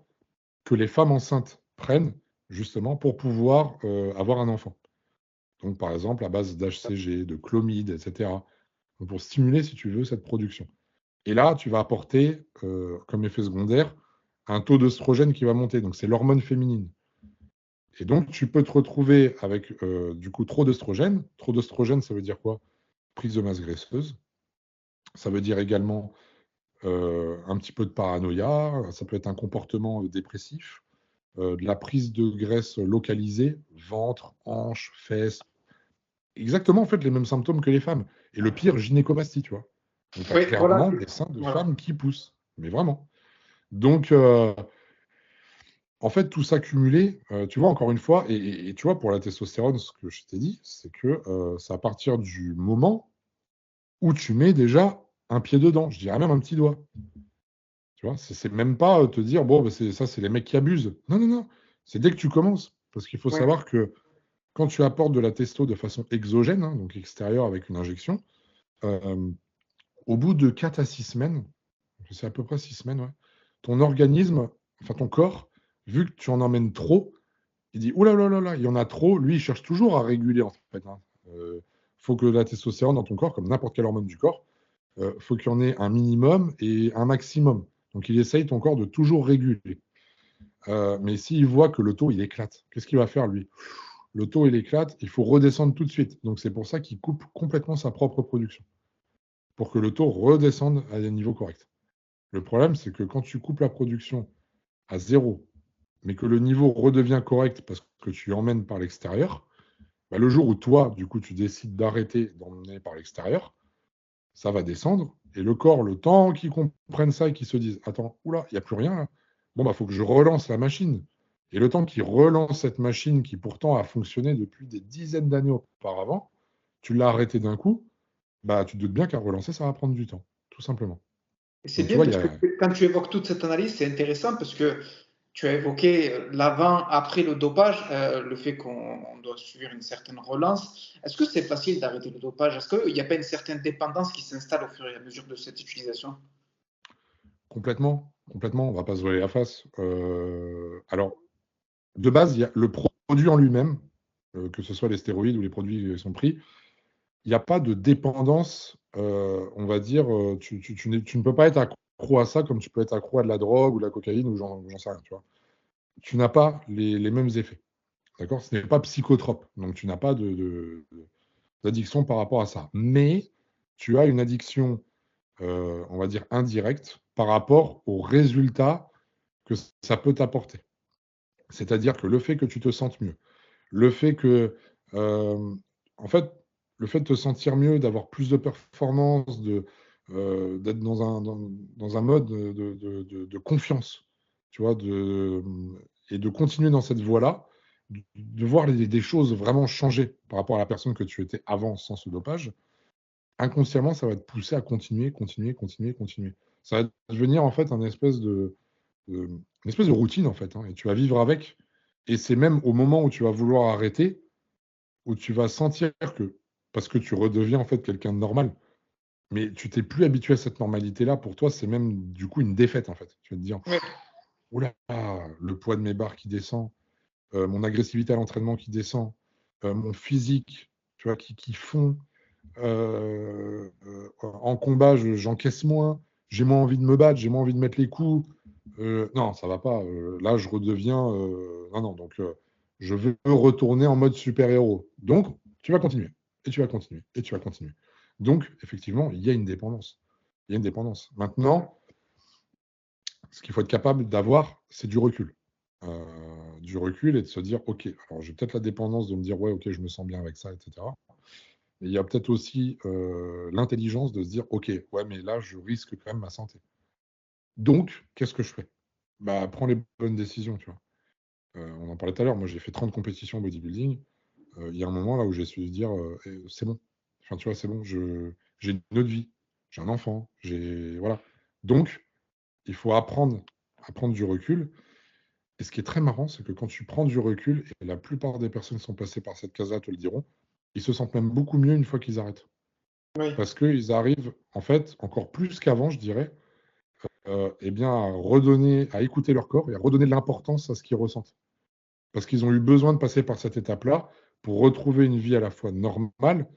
que les femmes enceintes prennent justement pour pouvoir avoir un enfant. Donc, par exemple, à base d'HCG, de clomide, etc. Donc, pour stimuler, si tu veux, cette production. Et là, tu vas apporter, comme effet secondaire, un taux d'œstrogène qui va monter. Donc, c'est l'hormone féminine. Et donc, tu peux te retrouver avec, du coup, trop d'œstrogène. Trop d'œstrogène, ça veut dire quoi? Prise de masse graisseuse. Ça veut dire également un petit peu de paranoïa. Ça peut être un comportement dépressif. De la prise de graisse localisée, ventre, hanches, fesses. Exactement, en fait, les mêmes symptômes que les femmes. Et le pire, gynécomastie, tu vois. Donc, tu as Oui, voilà. clairement des seins de Voilà. femmes qui poussent. Mais vraiment. Donc, en fait, tout ça cumulé, tu vois, encore une fois, et tu vois, pour la testostérone, ce que je t'ai dit, c'est que c'est à partir du moment où tu mets déjà un pied dedans, je dirais même un petit doigt. Tu vois, c'est même pas te dire, bon, bah, c'est les mecs qui abusent. Non, non, non. C'est dès que tu commences. Parce qu'il faut Ouais. savoir que quand tu apportes de la testo de façon exogène, hein, donc extérieure avec une injection, euh, au bout de 4 à 6 semaines, c'est à peu près 6 semaines, ouais, ton organisme, enfin ton corps, vu que tu en emmènes trop, il dit, oula, là, là, là, il y en a trop. Lui, il cherche toujours à réguler, en fait. Hein. Faut que la testostérone dans ton corps, comme n'importe quelle hormone du corps, faut qu'il y en ait un minimum et un maximum. Donc, il essaye ton corps de toujours réguler. Mais s'il voit que le taux, il éclate, qu'est-ce qu'il va faire, lui? Le taux, il éclate, il faut redescendre tout de suite. Donc, c'est pour ça qu'il coupe complètement sa propre production, pour que le taux redescende à des niveaux corrects. Le problème, c'est que quand tu coupes la production à zéro, mais que le niveau redevient correct parce que tu emmènes par l'extérieur, bah, le jour où toi, du coup, tu décides d'arrêter d'emmener par l'extérieur, ça va descendre. Et le corps, le temps qu'ils comprennent ça et qu'ils se disent, attends, oula, il n'y a plus rien là. Bon, bah, faut que je relance la machine. Et le temps qu'ils relancent cette machine qui pourtant a fonctionné depuis des dizaines d'années auparavant, tu l'as arrêté d'un coup, bah, tu te doutes bien qu'à relancer, ça va prendre du temps, tout simplement. Et c'est Donc, tu bien vois, il y parce que a quand tu évoques toute cette analyse, c'est intéressant parce que tu as évoqué l'avant, après le dopage, le fait qu'on doit suivre une certaine relance. Est-ce que c'est facile d'arrêter le dopage? Est-ce qu'il n'y a pas une certaine dépendance qui s'installe au fur et à mesure de cette utilisation? complètement, complètement, on va pas se voiler la face. Alors, de base, il y a le produit en lui-même, que ce soit les stéroïdes ou les produits qui sont pris, il n'y a pas de dépendance, on va dire, tu ne peux pas être accro à ça comme tu peux être accro à de la drogue ou de la cocaïne ou j'en sais rien, tu vois. Tu n'as pas les mêmes effets, d'accord? Ce n'est pas psychotrope, donc tu n'as pas d'addiction par rapport à ça. Mais tu as une addiction, on va dire, indirecte par rapport aux résultats que ça peut t'apporter. C'est-à-dire que le fait que tu te sentes mieux, le fait que, en fait, le fait de te sentir mieux, d'avoir plus de performance, d'être dans un mode de confiance, tu vois, et de continuer dans cette voie-là, de voir des choses vraiment changer par rapport à la personne que tu étais avant sans ce dopage, inconsciemment, ça va te pousser à continuer, continuer, continuer, continuer. Ça va devenir en fait une espèce de routine en fait, hein, et tu vas vivre avec. Et c'est même au moment où tu vas vouloir arrêter, où tu vas sentir que, parce que tu redeviens en fait quelqu'un de normal, mais tu t'es plus habitué à cette normalité-là, pour toi, c'est même du coup une défaite en fait. Tu vas te dire, Oui. oula, le poids de mes barres qui descend, mon agressivité à l'entraînement qui descend, mon physique, tu vois, qui fond. En combat, j'encaisse moins, j'ai moins envie de me battre, j'ai moins envie de mettre les coups. Non, ça va pas. Là, je redeviens. Non, non. Donc, je veux retourner en mode super-héros. Donc, tu vas continuer. Et tu vas continuer. Et tu vas continuer. Donc, effectivement, il y a une dépendance. Il y a une dépendance. Maintenant, ce qu'il faut être capable d'avoir, c'est du recul. Du recul et de se dire, OK, alors j'ai peut-être la dépendance de me dire, ouais, OK, je me sens bien avec ça, etc. Mais il y a peut-être aussi l'intelligence de se dire, OK, ouais, mais là, je risque quand même ma santé. Donc, qu'est-ce que je fais? Bah, prends les bonnes décisions, tu vois. On en parlait tout à l'heure, moi j'ai fait 30 compétitions bodybuilding. Il y a un moment là où j'ai su dire, c'est bon. Enfin, tu vois, c'est bon, j'ai une autre vie, j'ai un enfant, voilà. Donc, il faut apprendre à prendre du recul. Et ce qui est très marrant, c'est que quand tu prends du recul, et la plupart des personnes qui sont passées par cette case-là te le diront, ils se sentent même beaucoup mieux une fois qu'ils arrêtent. Oui. Parce qu'ils arrivent, en fait, encore plus qu'avant, je dirais, eh bien, à redonner, à écouter leur corps et à redonner de l'importance à ce qu'ils ressentent. Parce qu'ils ont eu besoin de passer par cette étape-là pour retrouver une vie à la fois normale,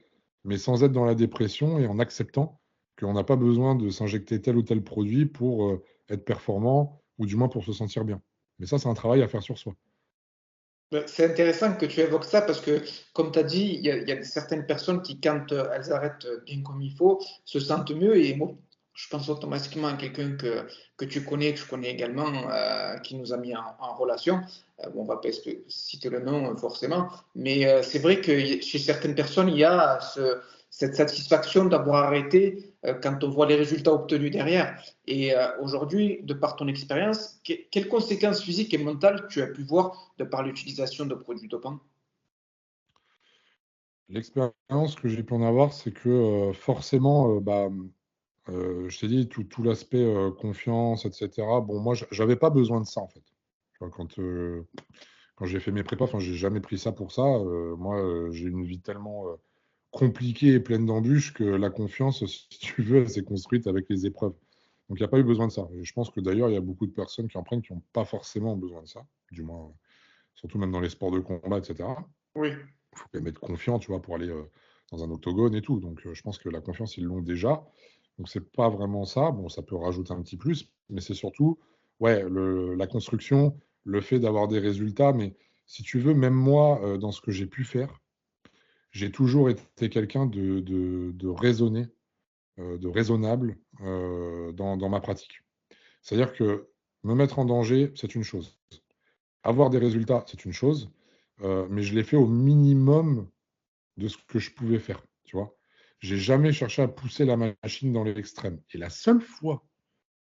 mais sans être dans la dépression et en acceptant qu'on n'a pas besoin de s'injecter tel ou tel produit pour être performant ou du moins pour se sentir bien. Mais ça, c'est un travail à faire sur soi. C'est intéressant que tu évoques ça parce que, comme tu as dit, il y a certaines personnes qui, quand elles arrêtent bien comme il faut, se sentent mieux. Et moi, je pense automatiquement à quelqu'un que tu connais, que je connais également, qui nous a mis en relation. Bon, on ne va pas citer le nom forcément, mais c'est vrai que chez certaines personnes, il y a cette satisfaction d'avoir arrêté quand on voit les résultats obtenus derrière. Et aujourd'hui, de par ton expérience, quelles conséquences physiques et mentales tu as pu voir de par l'utilisation de produits dopants? L'expérience que j'ai pu en avoir, c'est que forcément, bah, Je t'ai dit, tout l'aspect confiance, etc. Bon, moi, j'avais pas besoin de ça, en fait. Tu vois, quand j'ai fait mes prépas, enfin, j'ai jamais pris ça pour ça. Moi, j'ai une vie tellement compliquée et pleine d'embûches que la confiance, si tu veux, elle s'est construite avec les épreuves. Donc, il n'y a pas eu besoin de ça. Et je pense que d'ailleurs, il y a beaucoup de personnes qui en prennent qui n'ont pas forcément besoin de ça. Du moins, surtout même dans les sports de combat, etc. Oui. Il faut quand même être confiant, tu vois, pour aller dans un octogone et tout. Donc, je pense que la confiance, ils l'ont déjà. Donc, c'est pas vraiment ça. Bon, ça peut rajouter un petit plus, mais c'est surtout, ouais, la construction, le fait d'avoir des résultats. Mais si tu veux, même moi, dans ce que j'ai pu faire, j'ai toujours été quelqu'un de raisonné, de raisonnable dans ma pratique. C'est-à-dire que me mettre en danger, c'est une chose. Avoir des résultats, c'est une chose. Mais je l'ai fait au minimum de ce que je pouvais faire, tu vois. J'ai jamais cherché à pousser la machine dans l'extrême. Et la seule fois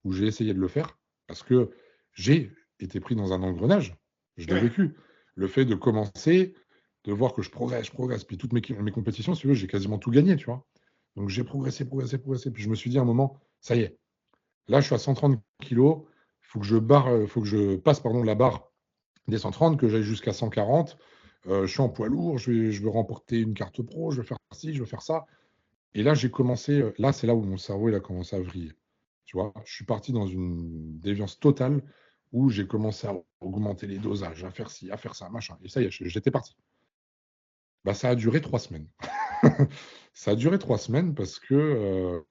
où j'ai essayé de le faire, parce que j'ai été pris dans un engrenage, je l'ai Oui. vécu. Le fait de commencer, de voir que je progresse, puis toutes mes compétitions, si tu veux, j'ai quasiment tout gagné, tu vois. Donc j'ai progressé. Puis je me suis dit à un moment, ça y est, là je suis à 130 kilos, faut que je passe pardon, la barre des 130, que j'aille jusqu'à 140. Je suis en poids lourd, je veux remporter une carte pro, je veux faire ci, je veux faire ça. Et là, j'ai commencé, là, c'est là où mon cerveau il a commencé à vriller. Tu vois, je suis parti dans une déviance totale où j'ai commencé à augmenter les dosages, à faire ci, à faire ça, machin. Et ça y est, j'étais parti. Bah, ça a duré 3 semaines. Ça a duré 3 semaines parce que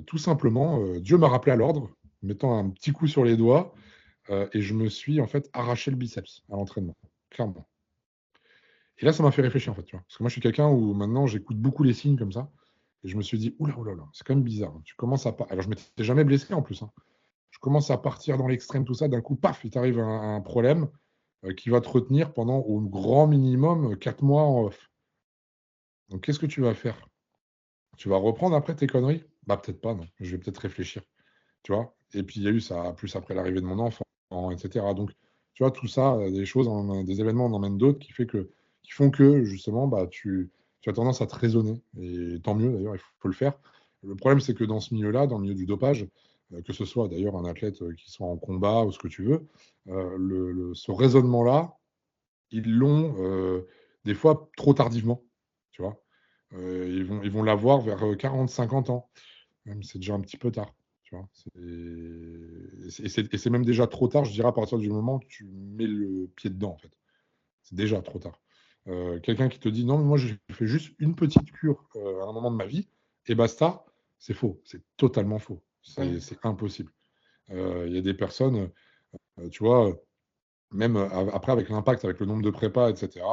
tout simplement, Dieu m'a rappelé à l'ordre, mettant un petit coup sur les doigts, et je me suis en fait arraché le biceps à l'entraînement, clairement. Et là, ça m'a fait réfléchir en fait, tu vois. Parce que moi, je suis quelqu'un où maintenant, j'écoute beaucoup les signes comme ça. Et je me suis dit, oula, oula, oula, c'est quand même bizarre, hein. Tu commences à Alors, je m'étais jamais blessé en plus, hein. Je commence à partir dans l'extrême, tout ça. D'un coup, paf, il t'arrive un problème qui va te retenir pendant au grand minimum 4 mois en off. Donc, qu'est-ce que tu vas faire? Tu vas reprendre après tes conneries? Bah, peut-être pas, non. Je vais peut-être réfléchir, tu vois. Et puis, il y a eu ça, plus après l'arrivée de mon enfant, etc. Donc, tu vois, tout ça, des choses, des événements en emmènent d'autres qui font que, justement, bah, tu as tendance à te raisonner. Et tant mieux, d'ailleurs, il faut le faire. Le problème, c'est que dans ce milieu-là, dans le milieu du dopage, que ce soit d'ailleurs un athlète qui soit en combat ou ce que tu veux, ce raisonnement-là, ils l'ont des fois trop tardivement, tu vois. Ils vont l'avoir vers 40-50 ans. Même c'est déjà un petit peu tard. Tu vois. Et c'est même déjà trop tard, je dirais, à partir du moment où tu mets le pied dedans, en fait. C'est déjà trop tard. Quelqu'un qui te dit non, mais moi je fais juste une petite cure à un moment de ma vie, et basta, c'est faux. C'est totalement faux. Oui. C'est impossible. Il y a des personnes, tu vois, même après avec l'impact, avec le nombre de prépas, etc.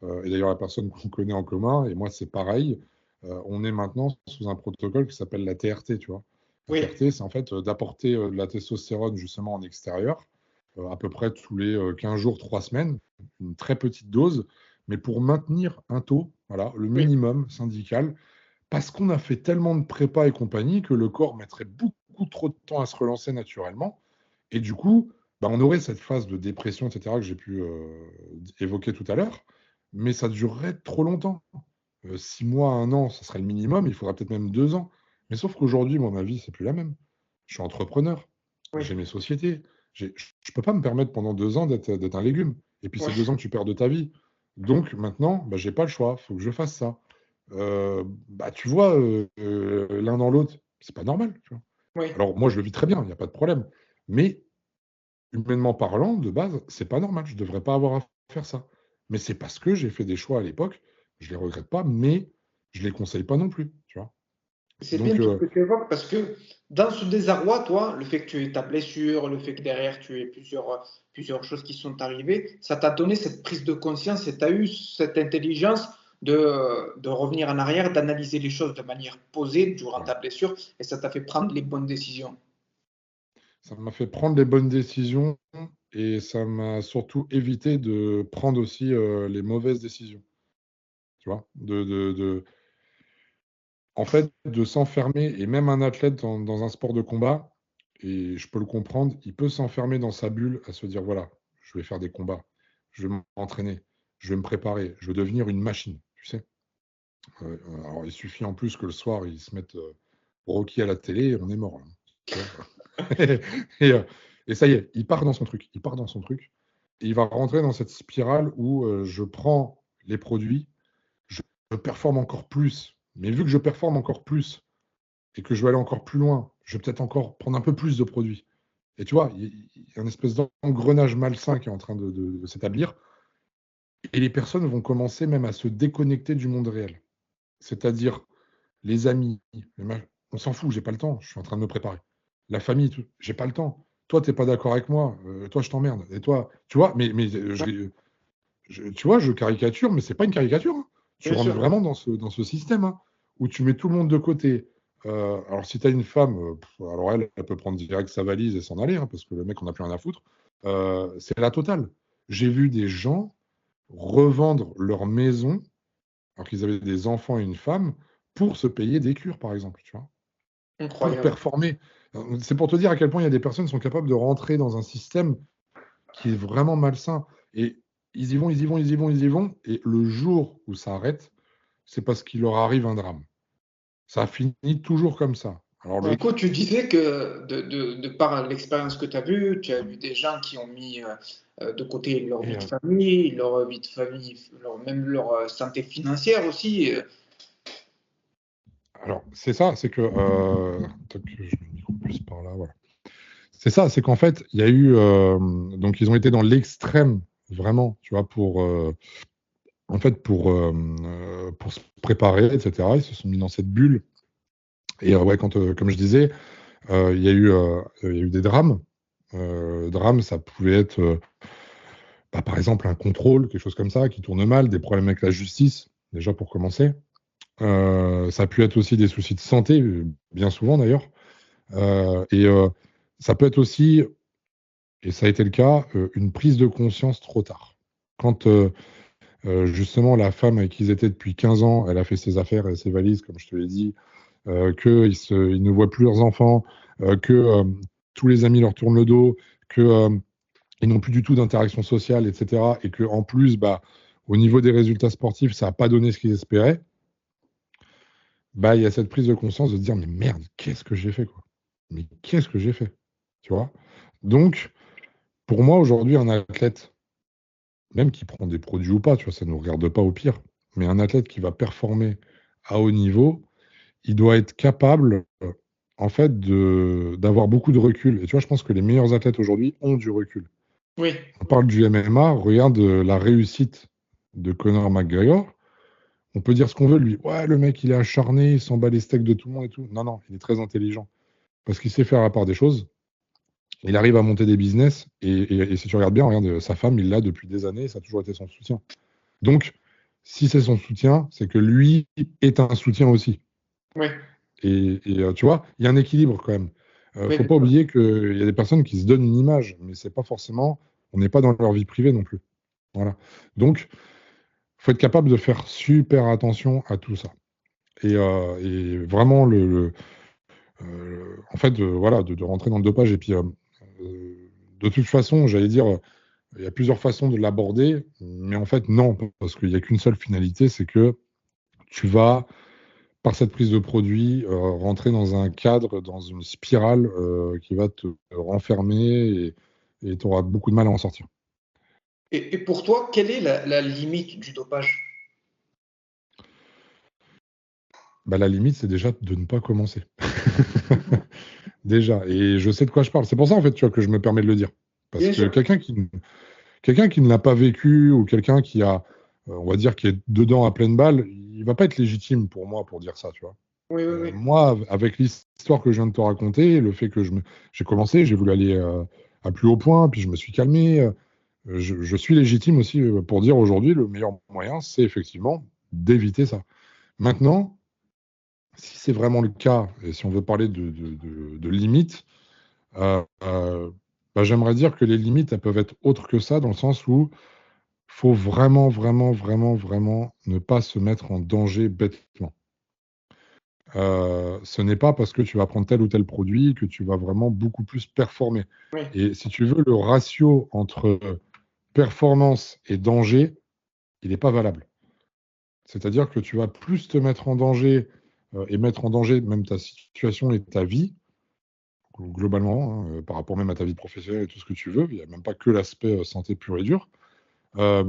Et d'ailleurs, la personne qu'on connaît en commun, et moi c'est pareil, on est maintenant sous un protocole qui s'appelle la TRT, tu vois. La Oui. TRT, c'est en fait d'apporter de la testostérone justement en extérieur, à peu près tous les 15 jours, 3 semaines, une très petite dose, mais pour maintenir un taux, voilà, le Oui. minimum syndical, parce qu'on a fait tellement de prépa et compagnie que le corps mettrait beaucoup trop de temps à se relancer naturellement. Et du coup, bah, on aurait cette phase de dépression, etc., que j'ai pu évoquer tout à l'heure, mais ça durerait trop longtemps. 6 mois, un an, ça serait le minimum, il faudra peut-être même 2 ans. Mais sauf qu'aujourd'hui, moi, ma vie, c'est plus la même. Je suis entrepreneur, Oui. j'ai mes sociétés. Je ne peux pas me permettre pendant 2 ans d'être un légume. Et puis, c'est Oui. 2 ans que tu perds de ta vie. Donc, maintenant, bah, j'ai pas le choix, il faut que je fasse ça. Bah, tu vois, l'un dans l'autre, c'est pas normal. Tu vois. Oui. Alors, moi, je le vis très bien, il n'y a pas de problème. Mais humainement parlant, de base, c'est pas normal. Je devrais pas avoir à faire ça. Mais c'est parce que j'ai fait des choix à l'époque. Je les regrette pas, mais je les conseille pas non plus. Tu vois. C'est bien Donc, tout ce que tu évoques parce que dans ce désarroi, toi, le fait que tu aies ta blessure, le fait que derrière tu aies plusieurs choses qui sont arrivées, ça t'a donné cette prise de conscience et tu as eu cette intelligence de revenir en arrière, d'analyser les choses de manière posée durant ouais, ta blessure et ça t'a fait prendre les bonnes décisions. ça m'a fait prendre les bonnes décisions et ça m'a surtout évité de prendre aussi les mauvaises décisions. Tu vois, en fait, de s'enfermer, et même un athlète dans un sport de combat, et je peux le comprendre, il peut s'enfermer dans sa bulle à se dire, voilà, je vais faire des combats, je vais m'entraîner, je vais me préparer, je vais devenir une machine, tu sais. Alors, il suffit en plus que le soir, ils se mettent Rocky à la télé et on est mort, et, et ça y est, il part dans son truc. Il part dans son truc. Et il va rentrer dans cette spirale où je prends les produits, je performe encore plus. Mais vu que je performe encore plus et que je vais aller encore plus loin, je vais peut-être encore prendre un peu plus de produits. Et tu vois, il y a une espèce d'engrenage malsain qui est en train de s'établir. Et les personnes vont commencer même à se déconnecter du monde réel. C'est-à-dire les amis, on s'en fout, j'ai pas le temps, je suis en train de me préparer. La famille, j'ai pas le temps. Toi, t'es pas d'accord avec moi, toi, je t'emmerde. Et toi, tu vois, tu vois, je caricature, mais c'est pas une caricature, hein. Tu Bien rentres sûr. vraiment dans ce système, hein, où tu mets tout le monde de côté. Alors, si tu as une femme, alors elle peut prendre direct sa valise et s'en aller, hein, parce que le mec, on n'a plus rien à foutre. C'est la totale. J'ai vu des gens revendre leur maison, alors qu'ils avaient des enfants et une femme, pour se payer des cures, par exemple, tu vois, pour Incroyable. performer. C'est pour te dire à quel point il y a des personnes qui sont capables de rentrer dans un système qui est vraiment malsain. Et ils y vont, ils y vont, ils y vont, ils y vont. Et le jour où ça arrête, c'est parce qu'il leur arrive un drame. Ça finit toujours comme ça. Alors, Du coup, tu disais que de par l'expérience que tu as vu des gens qui ont mis de côté leur et, vie de famille, même leur santé financière aussi. alors, c'est ça, c'est que. Tac, je mets le micro plus par là, voilà. C'est ça, c'est qu'en fait, il y a eu. Donc, ils ont été dans l'extrême, vraiment, tu vois, en fait, pour se préparer, etc. Ils se sont mis dans cette bulle. Et ouais, comme je disais, il y a eu des drames. Drame, ça pouvait être, bah, par exemple, un contrôle, quelque chose comme ça, qui tourne mal, des problèmes avec la justice, déjà pour commencer. Ça a pu être aussi des soucis de santé, bien souvent d'ailleurs. Et ça peut être aussi, et ça a été le cas, une prise de conscience trop tard. Quand justement la femme avec qui ils étaient depuis 15 ans, elle a fait ses affaires et ses valises, comme je te l'ai dit, qu'ils ne voient plus leurs enfants, que tous les amis leur tournent le dos, que ils n'ont plus du tout d'interaction sociale, etc. Et que en plus, bah, au niveau des résultats sportifs, ça n'a pas donné ce qu'ils espéraient. Bah, il y a cette prise de conscience de se dire, mais merde, qu'est-ce que j'ai fait, quoi? Mais qu'est-ce que j'ai fait? Tu vois? Donc, pour moi, aujourd'hui, un athlète, même qui prend des produits ou pas, tu vois, ça ne nous regarde pas au pire, mais un athlète qui va performer à haut niveau, il doit être capable, en fait, d'avoir beaucoup de recul. Et tu vois, je pense que les meilleurs athlètes aujourd'hui ont du recul. Oui, On parle du MMA, regarde la réussite de Conor McGregor. On peut dire ce qu'on veut, lui. Ouais, le mec, il est acharné, il s'en bat les steaks de tout le monde et tout. Non, non, il est très intelligent. Parce qu'il sait faire la part des choses. Il arrive à monter des business. Et si tu regardes bien, regarde, sa femme, il l'a depuis des années, ça a toujours été son soutien. Donc, si c'est son soutien, c'est que lui est un soutien aussi. oui, Et tu vois, il y a un équilibre quand même. oui, Faut pas oublier qu'il y a des personnes qui se donnent une image, mais c'est pas forcément. On n'est pas dans leur vie privée non plus. Voilà. Donc, faut être capable de faire super attention à tout ça. Et vraiment, en fait, voilà, de rentrer dans le dopage. Et puis, de toute façon, j'allais dire, il y a plusieurs façons de l'aborder, mais en fait, non, parce qu'il n'y a qu'une seule finalité, c'est que tu vas, par cette prise de produit, rentrer dans un cadre, dans une spirale qui va te renfermer et tu auras beaucoup de mal à en sortir. Et pour toi, quelle est la limite du dopage? Bah, la limite, c'est déjà de ne pas commencer. Déjà. Et je sais de quoi je parle. C'est pour ça, en fait, tu vois, que je me permets de le dire. Parce Bien que sûr. quelqu'un qui ne l'a pas vécu ou quelqu'un qui a, on va dire, qui est dedans à pleine balle, il va pas être légitime pour moi pour dire ça, tu vois. Oui, oui, oui. Moi, avec l'histoire que je viens de te raconter, le fait que j'ai commencé, j'ai voulu aller à plus haut point, puis je me suis calmé. Je suis légitime aussi pour dire aujourd'hui, le meilleur moyen, c'est effectivement d'éviter ça. Maintenant, si c'est vraiment le cas, et si on veut parler de limites, bah, j'aimerais dire que les limites, elles peuvent être autres que ça, dans le sens où faut vraiment, vraiment, vraiment, vraiment ne pas se mettre en danger bêtement. Ce n'est pas parce que tu vas prendre tel ou tel produit que tu vas vraiment beaucoup plus performer. Oui, Et si tu veux, le ratio entre performance et danger, il n'est pas valable. C'est-à-dire que tu vas plus te mettre en danger et mettre en danger même ta situation et ta vie, globalement, hein, par rapport même à ta vie professionnelle et tout ce que tu veux. Il n'y a même pas que l'aspect santé pur et dur. Euh,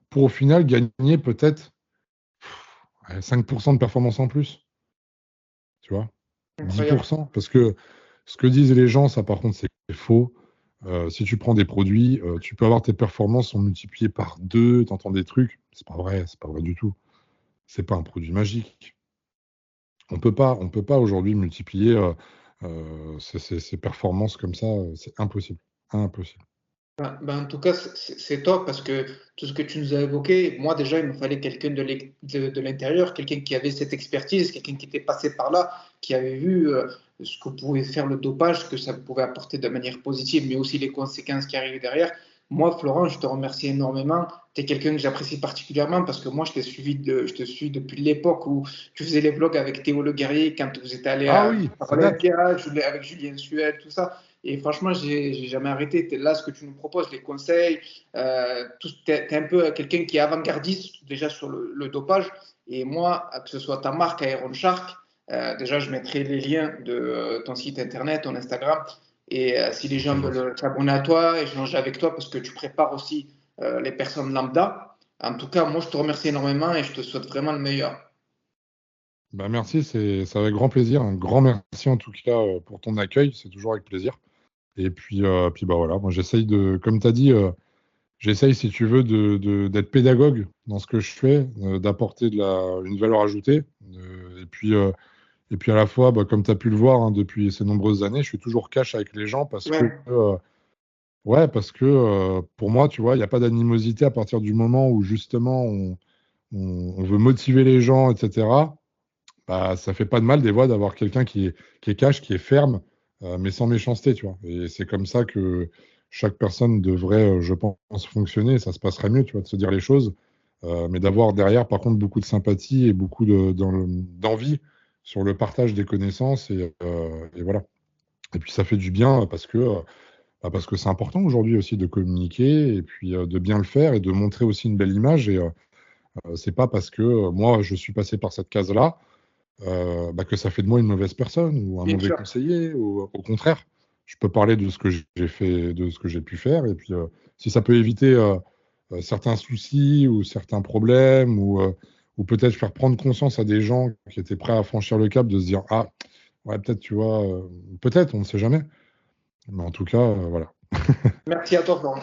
pour au final gagner peut-être 5% de performance en plus, tu vois, Incroyable. 10%. Parce que ce que disent les gens, ça par contre, c'est faux. Si tu prends des produits, tu peux avoir tes performances sont multipliées par 2, tu entends des trucs. C'est pas vrai du tout. C'est pas un produit magique. On peut pas aujourd'hui multiplier ces performances comme ça. C'est impossible. Impossible. En tout cas, c'est top parce que tout ce que tu nous as évoqué, moi déjà, il me fallait quelqu'un de l'intérieur, quelqu'un qui avait cette expertise, quelqu'un qui était passé par là, qui avait vu ce que pouvait faire le dopage, ce que ça pouvait apporter de manière positive, mais aussi les conséquences qui arrivaient derrière. Moi, Florent, je te remercie énormément. Tu es quelqu'un que j'apprécie particulièrement parce que moi, je te suis depuis l'époque où tu faisais les vlogs avec Théo Le Guerrier, quand vous êtes allé Ah à oui, ça date. Olympia, avec Julien Suel, tout ça. Et franchement, j'ai jamais arrêté. Là, ce que tu nous proposes, les conseils, tu es un peu quelqu'un qui est avant-gardiste déjà sur le dopage. Et moi, que ce soit ta marque Iron Shark, déjà, je mettrai les liens de ton site internet, ton Instagram. Et si les gens C'est gentil. veulent s'abonner à toi, échanger avec toi, parce que tu prépares aussi les personnes lambda. En tout cas, moi, je te remercie énormément et je te souhaite vraiment le meilleur. Bah, merci, c'est avec grand plaisir. Un grand merci en tout cas pour ton accueil. C'est toujours avec plaisir. Et puis bah voilà, moi j'essaye comme tu as dit, j'essaye si tu veux d'être pédagogue dans ce que je fais, d'apporter une valeur ajoutée. Et puis à la fois, bah, comme tu as pu le voir hein, depuis ces nombreuses années, je suis toujours cash avec les gens Ouais, ouais, parce que pour moi, tu vois, il n'y a pas d'animosité à partir du moment où justement on veut motiver les gens, etc. Bah, ça fait pas de mal des fois d'avoir quelqu'un qui est cash, qui est ferme, mais sans méchanceté, tu vois. Et c'est comme ça que chaque personne devrait, je pense, fonctionner. Ça se passerait mieux, tu vois, de se dire les choses, mais d'avoir derrière, par contre, beaucoup de sympathie et beaucoup d'envie sur le partage des connaissances. Et voilà. Et puis ça fait du bien parce que c'est important aujourd'hui aussi de communiquer et puis de bien le faire et de montrer aussi une belle image. Et c'est pas parce que moi, je suis passé par cette case-là bah, que ça fait de moi une mauvaise personne ou un bien mauvais sûr. conseiller. Ou, au contraire, je peux parler de ce que j'ai fait, de ce que j'ai pu faire. Et puis, si ça peut éviter certains soucis ou certains problèmes, ou peut-être faire prendre conscience à des gens qui étaient prêts à franchir le cap, de se dire, ah, ouais, peut-être, tu vois, peut-être, on ne sait jamais. Mais en tout cas, voilà. Merci à toi, Florent.